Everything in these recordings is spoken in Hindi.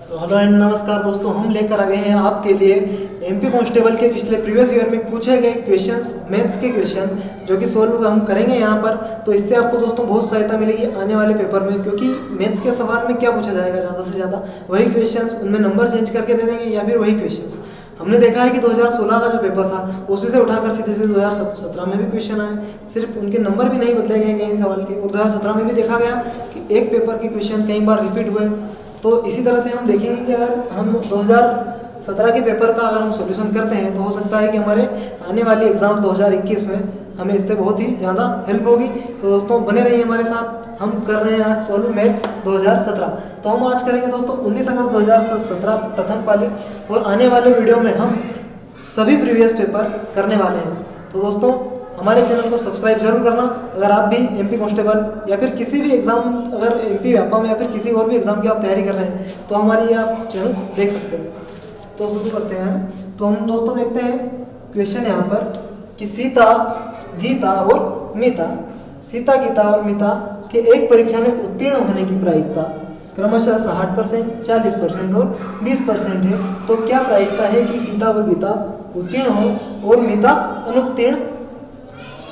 तो हेलो एंड नमस्कार दोस्तों, हम लेकर आ गए हैं आपके लिए एमपी कांस्टेबल के पिछले प्रीवियस ईयर में पूछे गए क्वेश्चंस, मैथ्स के क्वेश्चन जो कि सोल्व हम करेंगे यहाँ पर। तो इससे आपको दोस्तों बहुत सहायता मिलेगी आने वाले पेपर में, क्योंकि मैथ्स के सवाल में क्या पूछा जाएगा ज़्यादा से ज़्यादा वही क्वेश्चंस, उनमें नंबर चेंज करके दे देंगे या फिर वही क्वेश्चंस। हमने देखा है कि 2016 का जो पेपर था उसी से उठाकर सीधे सीधे 2017 में भी क्वेश्चन आए, सिर्फ उनके नंबर भी नहीं बदले गए कई सवाल के। और 2017 में भी देखा गया कि एक पेपर के क्वेश्चन कई बार रिपीट हुए। तो इसी तरह से हम देखेंगे कि अगर हम 2017 के पेपर का अगर हम सॉल्यूशन करते हैं तो हो सकता है कि हमारे आने वाली एग्ज़ाम 2021 में हमें इससे बहुत ही ज़्यादा हेल्प होगी। तो दोस्तों बने रहिए हमारे साथ। हम कर रहे हैं आज सोल्व मैथ्स 2017। तो हम आज करेंगे दोस्तों 19 अगस्त 2017 प्रथम पाली, और आने वाले वीडियो में हम सभी प्रीवियस पेपर करने वाले हैं। तो दोस्तों हमारे चैनल को सब्सक्राइब जरूर करना। अगर आप भी एमपी कांस्टेबल या फिर किसी भी एग्ज़ाम, अगर एमपी व्यापम या फिर किसी और भी एग्ज़ाम की आप तैयारी कर रहे हैं तो हमारी आप चैनल देख सकते हैं। तो शुरू करते हैं। तो हम दोस्तों देखते हैं क्वेश्चन यहाँ पर कि सीता, गीता और मीता, सीता, गीता और मीता के एक परीक्षा में उत्तीर्ण होने की प्रायिकता क्रमशः 60%, 40% और 20% है। तो क्या प्रायिकता है कि सीता व गीता उत्तीर्ण हो और मीता अनुत्तीर्ण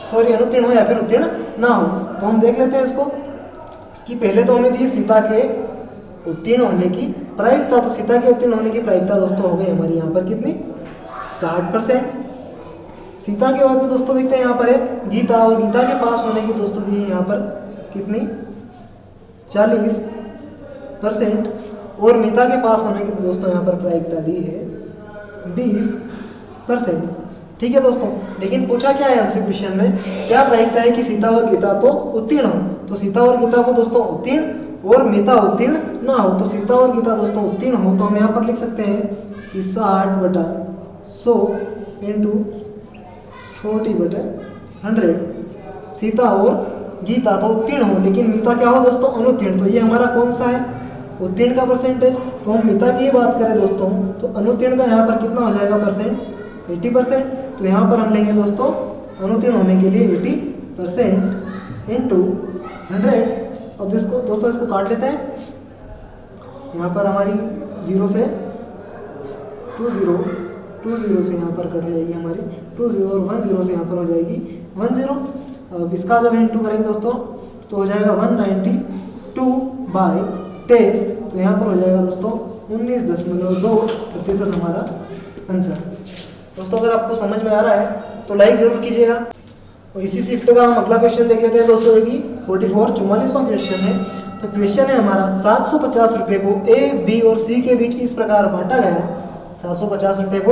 हो या फिर उत्तीर्ण ना हो? तो हम देख लेते हैं इसको कि पहले तो हमें दी सीता के उत्तीर्ण होने की प्रायिकता। तो सीता के उत्तीर्ण होने की प्रायिकता दोस्तों हो गई हमारी यहाँ पर कितनी, 60%। सीता के बाद में दोस्तों देखते हैं यहाँ पर है गीता, और गीता के पास होने की दोस्तों दी है यहाँ पर कितनी, 40%। और मीता के पास होने की दोस्तों यहाँ पर प्रायिकता दी है 20%। ठीक है दोस्तों, लेकिन पूछा क्या है हमसे क्वेश्चन में, क्या प्रायिकता है कि सीता और गीता तो उत्तीर्ण हो? तो सीता और गीता को दोस्तों उत्तीर्ण और मीता उत्तीर्ण ना हो। तो सीता और गीता दोस्तों उत्तीर्ण हो तो हम यहाँ पर लिख सकते हैं कि 60/100 इंटू 40/100। सीता और गीता तो उत्तीर्ण हो, लेकिन मीता क्या हो दोस्तों, अनुत्तीर्ण। तो ये हमारा कौन सा है, उत्तीर्ण का परसेंटेज। तो हम मीता की ही बात करें दोस्तों तो अनुत्तीर्ण का यहाँ पर कितना हो जाएगा परसेंट, 80%। तो यहाँ पर हम लेंगे दोस्तों अनुत्तीर्ण होने के लिए 80% इंटू 100। अब दोस्तों इसको काट लेते हैं। यहाँ पर हमारी 0 से 20 से यहाँ पर कट जाएगी हमारी 20, और 10 से यहाँ पर हो जाएगी 10। अब इसका जब इंटू करेंगे दोस्तों तो हो जाएगा 192/10। तो यहाँ पर हो जाएगा दोस्तों 19.2% हमारा आंसर। दोस्तों अगर आपको समझ में आ रहा है तो लाइक जरूर कीजिएगा। और इसी शिफ्ट का हम अगला क्वेश्चन देख लेते हैं दोस्तों, की 44वां क्वेश्चन है। तो क्वेश्चन है हमारा 750 रुपये को ए, बी और सी के बीच इस प्रकार बांटा गया। 750 रुपये को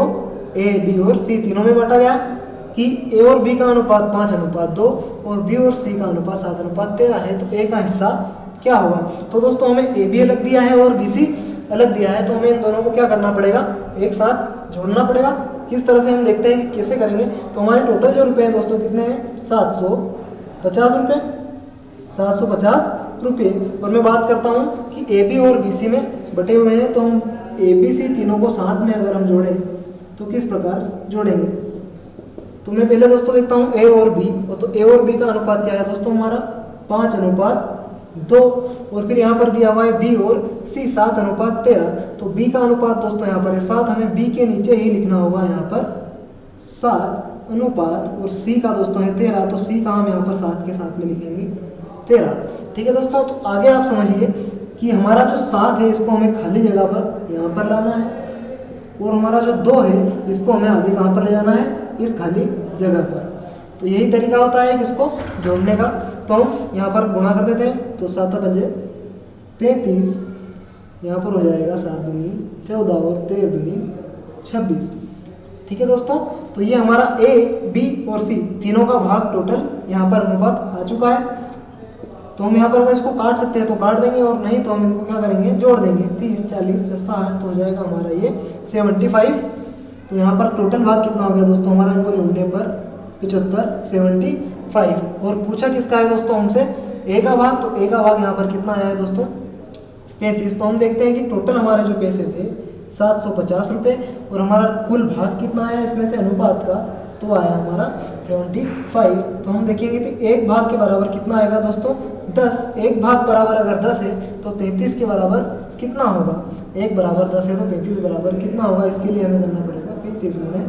ए, बी और सी तीनों में बांटा गया कि ए और बी का अनुपात 5:2 और बी और सी का अनुपात 7:13 है। तो ए का हिस्सा क्या होगा? तो दोस्तों हमें ए बी अलग दिया है और बी सी अलग दिया है, तो हमें इन दोनों को क्या करना पड़ेगा, एक साथ जोड़ना पड़ेगा। किस तरह से हम देखते हैं कि कैसे करेंगे। तो हमारे टोटल जो रुपए हैं दोस्तों कितने हैं, 750 रुपये, 750 रुपये। और मैं बात करता हूँ कि ए बी और बी सी में बटे हुए हैं, तो हम ए बी सी तीनों को साथ में अगर हम जोड़ें तो किस प्रकार जोड़ेंगे। तो मैं पहले दोस्तों देखता हूँ ए और बी। तो ए और बी का अनुपात क्या है दोस्तों हमारा, 5:2। और फिर यहाँ पर दिया हुआ है बी और सी 7:13। तो बी का अनुपात दोस्तों यहाँ पर है 7, हमें बी के नीचे ही लिखना होगा यहाँ पर 7 अनुपात, और सी का दोस्तों है 13। तो सी का हम यहाँ पर 7 के साथ में लिखेंगे 13। ठीक है दोस्तों, तो आगे आप समझिए कि हमारा जो 7 है इसको हमें खाली जगह पर यहाँ पर लाना है, और हमारा जो 2 है इसको हमें आगे कहाँ पर ले जाना है, इस खाली जगह पर। तो यही तरीका होता है किसको जोड़ने का। तो हम यहाँ पर गुणा कर देते हैं। तो 7×5 = 35, यहाँ पर हो जाएगा 7×2 = 14 और 13×2 = 26। ठीक है दोस्तों, तो ये हमारा ए, बी और सी तीनों का भाग टोटल यहाँ पर अनुपात आ चुका है। तो हम यहाँ पर अगर इसको काट सकते हैं तो काट देंगे, और नहीं तो हम इनको क्या करेंगे, जोड़ देंगे। 30, 40 + 60 तो हो जाएगा हमारा ये 75। तो यहाँ पर टोटल भाग कितना हो गया दोस्तों हमारा, इनको जोड़ने पर 75, 75। और पूछा किसका है दोस्तों हमसे, ए का भाग। तो ए का भाग यहाँ पर कितना आया है दोस्तों, 35। तो हम देखते हैं कि टोटल हमारे जो पैसे थे 750 रुपये, और हमारा कुल भाग कितना आया इसमें से अनुपात का, तो आया हमारा 75। तो हम देखेंगे कि एक भाग के बराबर कितना आएगा दोस्तों, 10। एक भाग बराबर अगर 10 है तो 35 के बराबर कितना होगा, 1 बराबर 10 है तो 35 बराबर कितना होगा, इसके लिए हमें करना पड़ेगा 35 गुणे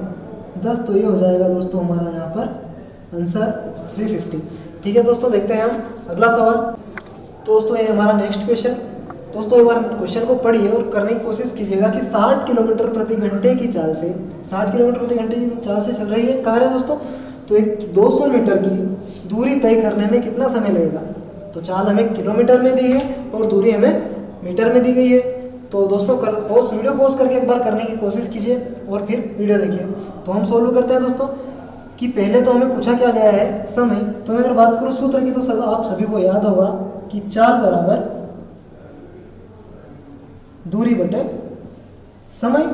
10। तो ये हो जाएगा दोस्तों हमारा यहाँ पर आंसर 350। ठीक है दोस्तों, देखते हैं हम अगला सवाल। तो दोस्तों ये हमारा नेक्स्ट क्वेश्चन। दोस्तों एक बार क्वेश्चन को पढ़िए और करने की कोशिश कीजिएगा कि 60 किलोमीटर प्रति घंटे की चाल से 60 किलोमीटर प्रति घंटे की चाल से चल रही है कार है दोस्तों, तो एक 200 मीटर की दूरी तय करने में कितना समय लगेगा। तो चाल हमें किलोमीटर में दी है और दूरी हमें मीटर में दी गई है। तो दोस्तों वीडियो पॉज करके एक बार करने की कोशिश कीजिए और फिर वीडियो देखिए। तो हम सोल्व करते हैं दोस्तों कि पहले तो हमें पूछा क्या गया है, समय। तो मैं अगर बात करूँ सूत्र की तो आप सभी को याद होगा कि चाल बराबर दूरी बटे समय,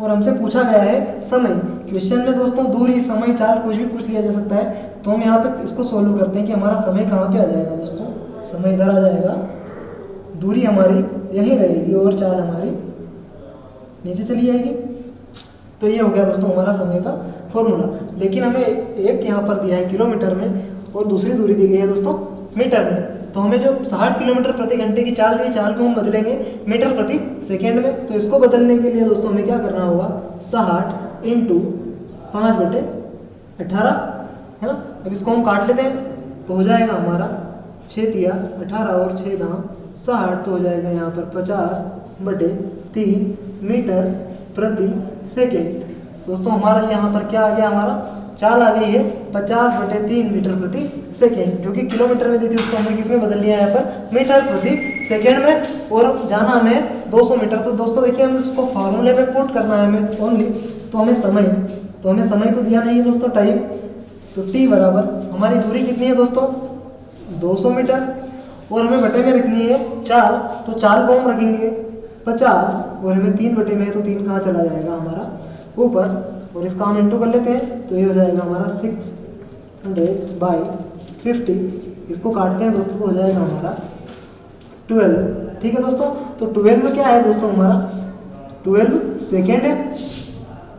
और हमसे पूछा गया है समय। क्वेश्चन में दोस्तों दूरी, समय, चाल कुछ भी पूछ लिया जा सकता है। तो हम यहाँ पे इसको सोल्व करते हैं कि हमारा समय कहाँ पे आ जाएगा दोस्तों, समय इधर आ जाएगा, दूरी हमारी यहीं रहेगी और चाल हमारी नीचे चली जाएगी। तो ये हो गया दोस्तों हमारा समय का फॉर्मूला। लेकिन हमें एक यहाँ पर दिया है किलोमीटर में और दूसरी दूरी दी गई है दोस्तों मीटर में। तो हमें जो 60 किलोमीटर प्रति घंटे की चाल दी, चाल को हम बदलेंगे मीटर प्रति सेकेंड में। तो इसको बदलने के लिए दोस्तों हमें क्या करना होगा, 60 इंटू 5/18 है ना। अब इसको हम काट लेते हैं तो हो जाएगा हमारा 6 तिया 18 और 6 दाम 60। तो हो जाएगा यहाँ पर 50/3 मीटर प्रति सेकेंड। दोस्तों हमारा यहाँ पर क्या आ गया, हमारा चाल आ गई है 50/3 मीटर प्रति सेकेंड, जो कि किलोमीटर में दी थी उसको हमने किस में बदल लिया है यहाँ पर मीटर प्रति सेकेंड में, और जाना हमें 200 मीटर। तो दोस्तों देखिए हम इसको फार्मूले में पुट करना है हमें ओनली। तो हमें समय तो दिया नहीं है दोस्तों, टाइम। तो टी बराबर हमारी दूरी कितनी है दोस्तों 200 मीटर, और हमें बटे में रखनी है चाल। तो चाल को हम रखेंगे 50 और हमें 3 बटे में है तो 3 कहाँ चला जाएगा हमारा ऊपर, और इसका हम इंटू कर लेते हैं। तो ये हो जाएगा हमारा 600/50। इसको काटते हैं दोस्तों तो हो जाएगा हमारा 12। ठीक है दोस्तों, तो 12 में क्या है दोस्तों हमारा 12 सेकेंड है।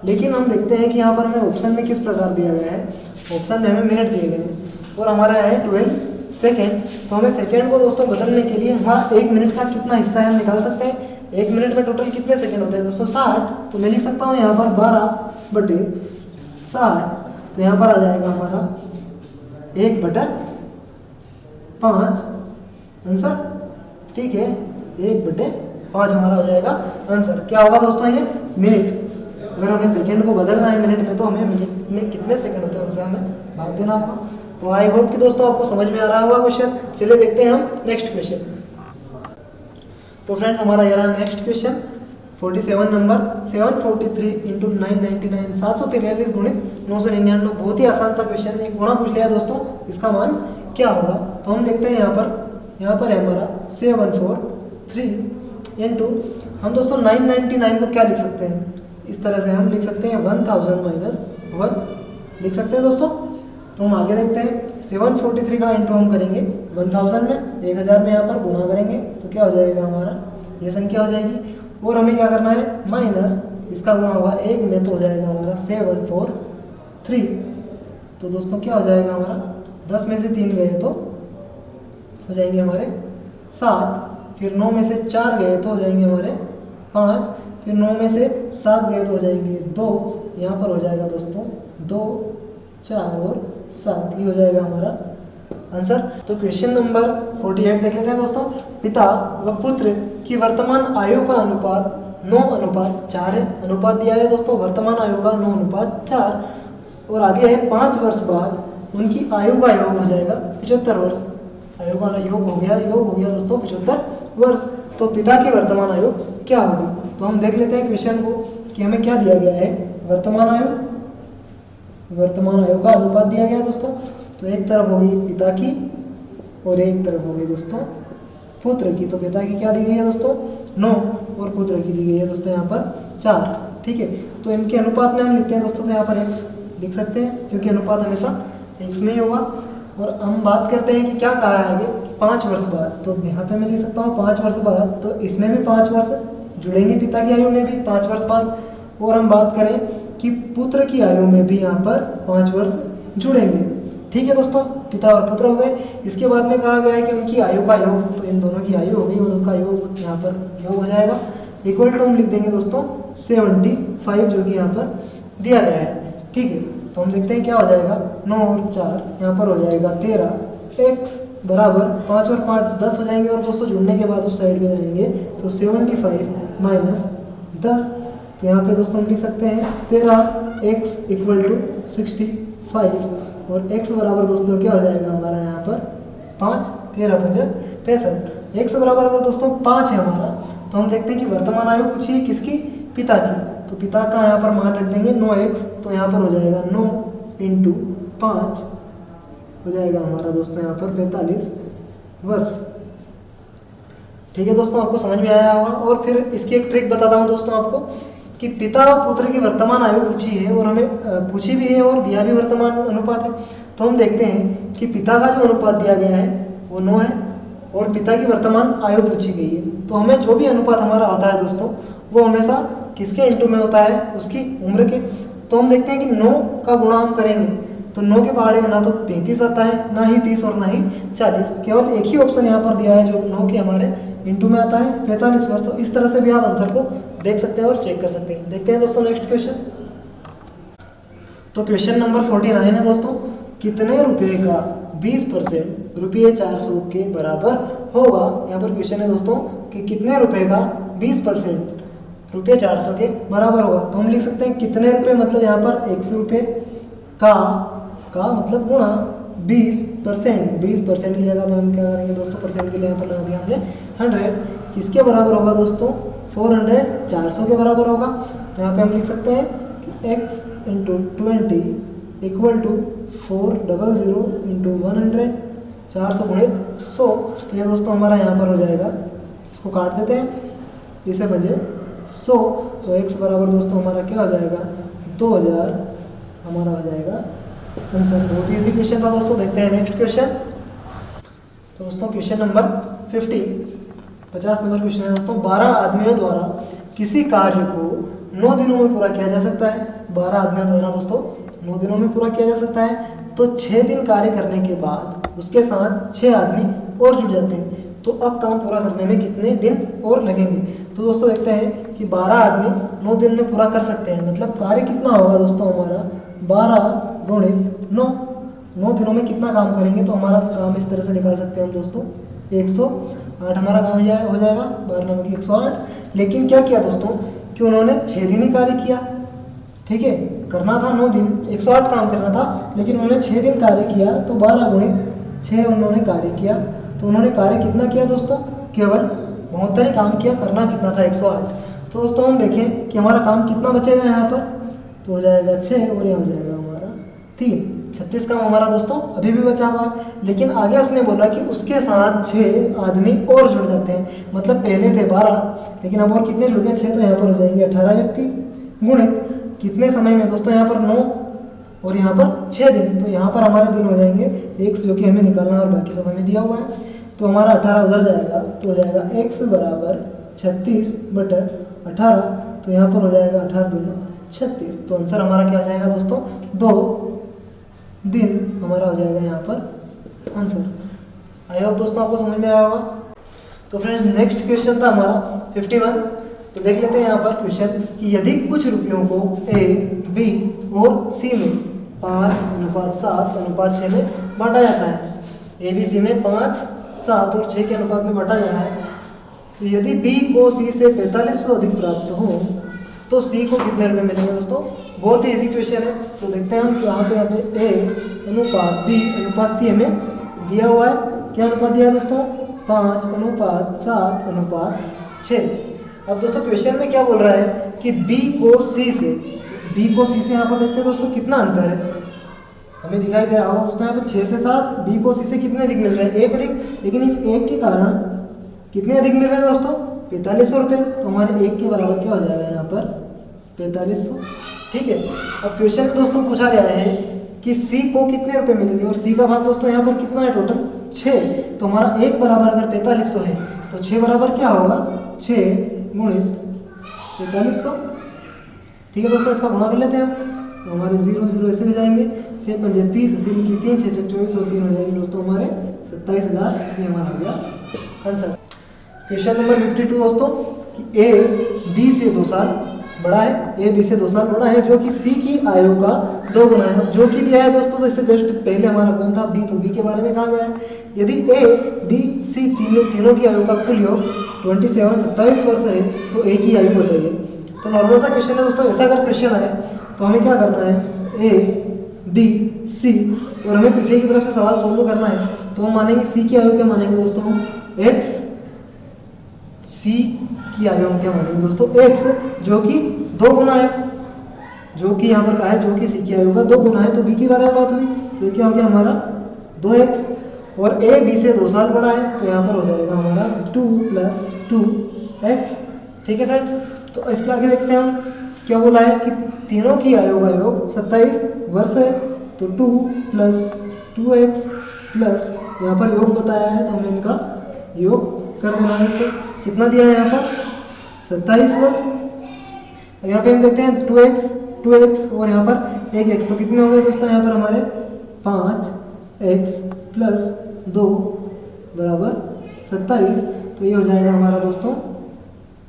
लेकिन हम देखते हैं कि यहाँ पर हमें ऑप्शन में किस प्रकार दिया गया है, ऑप्शन में हमें मिनट दिए गए हैं और हमारा है 12 सेकेंड। तो हमें सेकेंड को दोस्तों बदलने के लिए हमारा 1 मिनट का कितना हिस्सा है हम निकाल सकते हैं। 1 मिनट में टोटल कितने सेकेंड होते हैं दोस्तों 60। तो मैं लिख सकता हूँ यहाँ पर 12/60। तो यहाँ पर आ जाएगा हमारा 1/5 आंसर। ठीक है, 1/5 हमारा हो जाएगा आंसर। क्या होगा दोस्तों ये मिनट। अगर हमें सेकेंड को बदलना है मिनट में तो हमें मिनट में कितने सेकेंड होते हैं उनसे हमें भाग देना होगा। तो आई होप कि दोस्तों आपको समझ में आ रहा होगा क्वेश्चन। चलिए देखते हैं हम नेक्स्ट क्वेश्चन। तो फ्रेंड्स हमारा ये रहा नेक्स्ट क्वेश्चन 47 नंबर। 743 इंटू 999 743 गुणित 999। बहुत ही आसान सा क्वेश्चन, एक गुणा पूछ लिया दोस्तों, इसका मान क्या होगा। तो हम देखते हैं यहाँ पर है हमारा 743 इंटू हम दोस्तों 999 को क्या लिख सकते हैं, इस तरह से हम लिख सकते हैं 1000 माइनस 1 लिख सकते हैं दोस्तों। तो हम आगे देखते हैं 743 का इंटू हम करेंगे 1000 में, 1000 में यहाँ पर गुणा करेंगे तो क्या हो जाएगा हमारा ये संख्या हो जाएगी। और हमें क्या करना है माइनस इसका गुणा होगा 1 में, तो हो जाएगा हमारा 743। तो दोस्तों क्या हो जाएगा हमारा 10 में से 3 गए तो हो जाएंगे हमारे 7, फिर 9 में से 4 गए तो हो जाएंगे हमारे 5, फिर 9 में से 7 गए तो हो जाएंगे 2। यहाँ पर हो जाएगा दोस्तों 2, 4 और 7, ये हो जाएगा हमारा आंसर। तो क्वेश्चन नंबर 48 देख लेते हैं दोस्तों। पिता व पुत्र की वर्तमान आयु का अनुपात 9:4 है। अनुपात दिया है दोस्तों वर्तमान आयु का 9:4, और आगे है 5 वर्ष बाद उनकी आयु का योग हो जाएगा 75 वर्ष। आयु का योग हो गया दोस्तों 75 वर्ष। तो पिता की वर्तमान आयु क्या होगी। तो हम देख लेते हैं क्वेश्चन को कि हमें क्या दिया गया है, वर्तमान आयु का अनुपात दिया गया दोस्तों। तो एक तरफ होगी पिता की और एक तरफ होगी दोस्तों पुत्र की। तो पिता की क्या दी गई है दोस्तों 9 और पुत्र की दी गई है दोस्तों यहाँ पर 4। ठीक है, तो इनके अनुपात में हम लिखते हैं दोस्तों, तो यहाँ पर x लिख सकते हैं क्योंकि अनुपात हमेशा x में ही होगा। और हम बात करते हैं कि क्या कहा है आगे 5 वर्ष बाद, तो यहाँ पे मैं लिख सकता हूँ 5 वर्ष बाद, तो इसमें भी 5 वर्ष जुड़ेंगे, पिता की आयु में भी 5 वर्ष बाद। और हम बात करें कि पुत्र की आयु में भी यहाँ पर 5 वर्ष जुड़ेंगे। ठीक है दोस्तों, पिता और पुत्र हो गए। इसके बाद में कहा गया है कि उनकी आयु का योग, तो इन दोनों की आयु हो गई और उनका योग यहाँ पर योग हो जाएगा। इक्वल टू हम लिख देंगे दोस्तों 75 जो कि यहाँ पर दिया गया है। ठीक है, तो हम देखते हैं क्या हो जाएगा, 9 और 4 यहाँ पर हो जाएगा 13, x बराबर 5 और 5 10 हो जाएंगे। और दोस्तों जुड़ने के बाद उस साइड में जाएंगे तो 75 माइनस 10, तो यहाँ पे दोस्तों हम लिख सकते हैं 13x इक्वल टू 65 और x बराबर दोस्तों क्या हो जाएगा हमारा यहाँ पर 5, 13 5 65। x बराबर अगर दोस्तों 5 है हमारा, तो हम देखते हैं कि वर्तमान आयु पूछी है किसकी, पिता की, तो पिता का यहाँ पर मान रख देंगे 9x, तो यहाँ पर हो जाएगा 9 इंटू 5 हो जाएगा हमारा दोस्तों यहाँ पर 45 वर्ष। ठीक है दोस्तों, आपको समझ में आया होगा। और फिर इसकी एक ट्रिक बताता हूँ दोस्तों आपको कि पिता और पुत्र की वर्तमान आयु पूछी है और हमें पूछी भी है और दिया भी वर्तमान अनुपात है। तो हम देखते हैं कि पिता का जो अनुपात दिया गया है वो 9 है और पिता की वर्तमान आयु पूछी गई है। तो हमें जो भी अनुपात हमारा होता है दोस्तों वो हमेशा किसके इंटू में होता है, उसकी उम्र के। तो हम देखते हैं कि 9 का गुणा हम करेंगे तो 9 के पहाड़े में ना तो 35 आता है, ना ही 30 और ना ही 40, केवल एक ही ऑप्शन यहाँ पर दिया है जो 9 के हमारे इंटू में आता है 45 वर्ष। तो इस तरह से भी आप आंसर को देख सकते हैं और चेक कर सकते हैं। देखते हैं दोस्तों नेक्स्ट क्वेश्चन। तो क्वेश्चन नंबर 49 है दोस्तों, कितने रुपए का 20% रुपये 400 के बराबर होगा। यहाँ पर क्वेश्चन है दोस्तों कि कितने रुपए का 20% रुपये 400 के बराबर होगा। तो हम लिख सकते हैं कितने रुपए, मतलब यहाँ पर 100 रुपये का मतलब गुणा 20%। 20% की जगह पर हम क्या करेंगे दोस्तों, परसेंट के लिए यहाँ पर लगा दिया हमने 100। किसके बराबर होगा दोस्तों, 400 400 के बराबर होगा। तो यहाँ पे हम लिख सकते हैं कि x into 20 equal to 400 into 100, 400 गुणित 100। तो ये दोस्तों हमारा यहाँ पर हो जाएगा, इसको काट देते हैं, इसे बचे 100। तो x बराबर दोस्तों हमारा क्या हो जाएगा, 2000 हमारा हो जाएगा आंसर। बहुत ही इजी क्वेश्चन था दोस्तों। देखते हैं नेक्स्ट क्वेश्चन। तो दोस्तों क्वेश्चन नंबर 50 नंबर क्वेश्चन है दोस्तों, 12 आदमियों द्वारा किसी कार्य को 9 दिनों में पूरा किया जा सकता है। 12 आदमियों द्वारा दोस्तों 9 दिनों में पूरा किया जा सकता है। तो 6 दिन कार्य करने के बाद उसके साथ 6 आदमी और जुड़ जाते हैं, तो अब काम पूरा करने में कितने दिन और लगेंगे। तो दोस्तों देखते हैं कि 12 आदमी 9 दिन में पूरा कर सकते हैं, मतलब कार्य कितना होगा दोस्तों हमारा 12 गुणित 9 दिनों में कितना काम करेंगे। तो हमारा काम इस तरह से निकाल सकते हैं हम दोस्तों, 108 हमारा काम हो जाएगा, 12 9 की 108। लेकिन क्या किया दोस्तों कि उन्होंने 6 दिन ही कार्य किया। ठीक है, करना था 9 दिन, 108 काम करना था, लेकिन उन्होंने 6 दिन कार्य किया। तो 12 गुणित 6 उन्होंने कार्य किया। तो उन्होंने कार्य कितना किया दोस्तों, केवल 72 ही काम किया, करना कितना था 108। तो दोस्तों हम देखें कि हमारा काम कितना बचेगा यहाँ पर, तो हो जाएगा 6 और यहाँ हो जाएगा हमारा 3, 36 काम हमारा दोस्तों अभी भी बचा हुआ है। लेकिन आगे उसने बोला कि उसके साथ 6 आदमी और जुड़ जाते हैं, मतलब पहले थे 12 लेकिन अब और कितने जुड़ गए 6, तो यहाँ पर हो जाएंगे 18 व्यक्ति गुणित कितने समय में दोस्तों, यहाँ पर 9 और यहाँ पर 6 दिन। तो यहाँ पर हमारे दिन हो जाएंगे x, जो कि हमें निकालना और बाकी सब हमें दिया हुआ है। तो हमारा 18 उधर जाएगा, तो हो जाएगा x बराबर 36/18। तो यहाँ पर हो जाएगा 18 दूनी 36। तो आंसर हमारा क्या हो जाएगा दोस्तों, 2 दिन हमारा हो जाएगा यहाँ पर आंसर। आई होप दोस्तों आपको समझ में आया होगा। तो फ्रेंड्स नेक्स्ट क्वेश्चन था हमारा 51। तो देख लेते हैं यहाँ पर क्वेश्चन कि यदि कुछ रुपयों को A, B और C में 5:7:6 में बांटा जाता है, A, B, C में 5, 7 और 6 के अनुपात में बांटा जाना है, तो यदि B को C से 4500 अधिक प्राप्त हो तो C को कितने रुपए मिलेंगे दोस्तों। बहुत ही इजी क्वेश्चन है। तो देखते हैं हम कि यहाँ पे A अनुपात B अनुपात C हमें दिया हुआ है। क्या अनुपात दिया है दोस्तों, 5:7:6। अब दोस्तों क्वेश्चन में क्या बोल रहा है कि B को C से यहाँ पर देखते हैं दोस्तों कितना अंतर है, हमें दिखाई दे रहा होगा दोस्तों यहाँ पर 6 से 7, B को C से कितने अधिक मिल रहे हैं, 1 अधिक। लेकिन इस 1 के कारण कितने अधिक मिल रहे हैं दोस्तों, 4500 रुपये। तो हमारे 1 के बराबर क्या हो जाएगा यहाँ पर 4500। ठीक है, अब क्वेश्चन में दोस्तों पूछा गया है कि C को कितने रुपए मिलेंगे और C का भाग दोस्तों यहाँ पर कितना है टोटल 6। तो हमारा 1 बराबर अगर 4500 है तो 6 बराबर क्या होगा, 6 गुणित 4500। ठीक है दोस्तों, इसका गुणा कर लेते हैं हम, तो हमारे 0 0 ऐसे भी जाएंगे, 6 पंजे 30, 80 की 3 6 6 24 और 3 हो जाएगी दोस्तों हमारे 27,000। ये हमारा हो गया आंसर। क्वेश्चन नंबर 52 दोस्तों कि ए बी से 2 साल बड़ा है, ए बी से 2 साल बड़ा है जो कि सी की आयु का 2 गुना है। अब जो कि दिया है दोस्तों, तो इससे जस्ट पहले हमारा कौन था, बी, तो बी के बारे में कहा गया है। यदि ए बी सी तीनों की आयु का कुल योग 27 वर्ष है तो ए की आयु बताइए। तो नॉर्मल सा क्वेश्चन है दोस्तों। ऐसा अगर क्वेश्चन आए तो हमें क्या करना है, ए बी सी और हमें पीछे की तरफ से सवाल सोल्व करना है। तो हम मानेंगे सी की आयु क्या मानेंगे दोस्तों, एक्स। सी की आयु हम क्या मानेंगे दोस्तों, एक्स, जो कि 2 गुना है, जो कि यहाँ पर कहा है जो कि सी की आयु का 2 गुना है। तो बी के बारे में बात हुई तो ये क्या हो गया हमारा 2x। और ए बी से 2 साल बड़ा है तो यहाँ पर हो जाएगा हमारा 2 + 2x। ठीक है फ्रेंड्स। तो इसके आगे देखते हैं हम क्या बोला है कि तीनों की आयु का योग 27 वर्ष है। तो 2 + 2x प्लस यहाँ पर योग बताया है तो हमें इनका योग कर देना है दोस्तों। कितना दिया है यहाँ पर 27 वर्ष। यहाँ पे हम देखते हैं 2x और यहाँ पर 1x, तो कितने हो गए दोस्तों यहाँ पर हमारे 5x + 2 = 27। तो ये हो जाएगा हमारा दोस्तों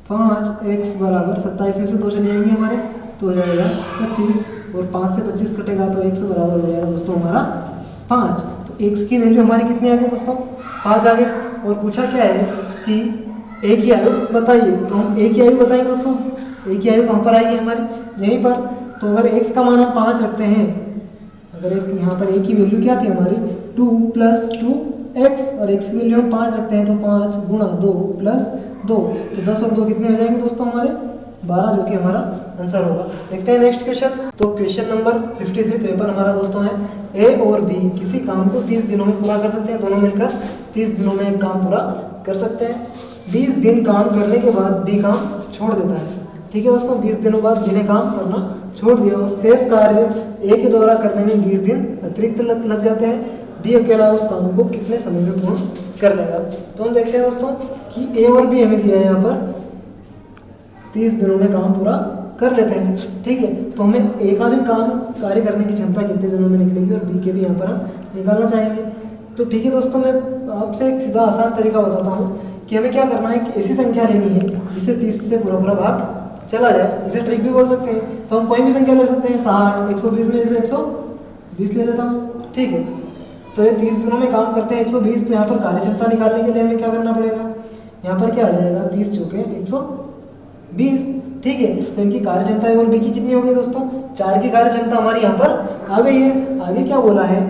5x = 27 में से 2 चले जाएंगे हमारे तो हो जाएगा 25 और 5 से 25 कटेगा तो x बराबर हो जाएगा दोस्तों हमारा 5। तो x की वैल्यू हमारी कितनी आ गई दोस्तों 5 आ गई। और पूछा क्या है कि a की आयु बताइए, तो हम a की आयु बताएंगे दोस्तों। a की आयु कहाँ पर आई है हमारी यहीं पर। तो अगर x का मान हम 5 रखते हैं, अगर यहाँ पर a की वैल्यू क्या थी हमारी 2 + 2x और x की वैल्यू हम 5 रखते हैं तो 5 × 2 + 2 तो 10 और 2 कितने हो जाएंगे दोस्तों हमारे 12, जो कि हमारा आंसर होगा। देखते हैं नेक्स्ट क्वेश्चन। तो क्वेश्चन नंबर 53 हमारा दोस्तों है ए और बी किसी काम को 30 दिनों में पूरा कर सकते हैं। दोनों मिलकर 30 दिनों में एक काम पूरा कर सकते हैं। 20 दिन काम करने के बाद बी काम छोड़ देता है। ठीक है दोस्तों, 20 दिनों बाद बी ने काम करना छोड़ दिया और शेष कार्य ए के द्वारा करने में 20 दिन अतिरिक्त लग जाते हैं। बी अकेला उस काम को कितने समय में पूर्ण कर लेगा। तो हम देखते हैं दोस्तों कि ए और बी हमें दिया है यहाँ पर 30 दिनों में काम पूरा कर लेते हैं। ठीक है, तो हमें ए का भी कार्य करने की क्षमता कितने दिनों में निकलेगी और बी के भी यहाँ पर हम निकालना चाहेंगे। तो ठीक है दोस्तों, मैं आपसे एक सीधा आसान तरीका बताता हूँ कि हमें क्या करना है कि ऐसी संख्या लेनी है जिसे 30 से पूरा भाग चला जाए। इसे ट्रिक भी बोल सकते हैं। तो हम कोई भी संख्या ले सकते हैं 60, 120 में से 120 ले लेता हूँ। ठीक है, तो ये 30 दिनों में काम करते हैं 120। तो यहाँ पर कार्य क्षमता निकालने के लिए हमें क्या करना पड़ेगा, यहाँ पर क्या आ जाएगा 30 × 120। ठीक है, तो इनकी कार्य क्षमता ए और बी की कितनी हो गई दोस्तों 4 की कार्य क्षमता हमारी यहाँ पर आ गई है। आगे क्या बोला है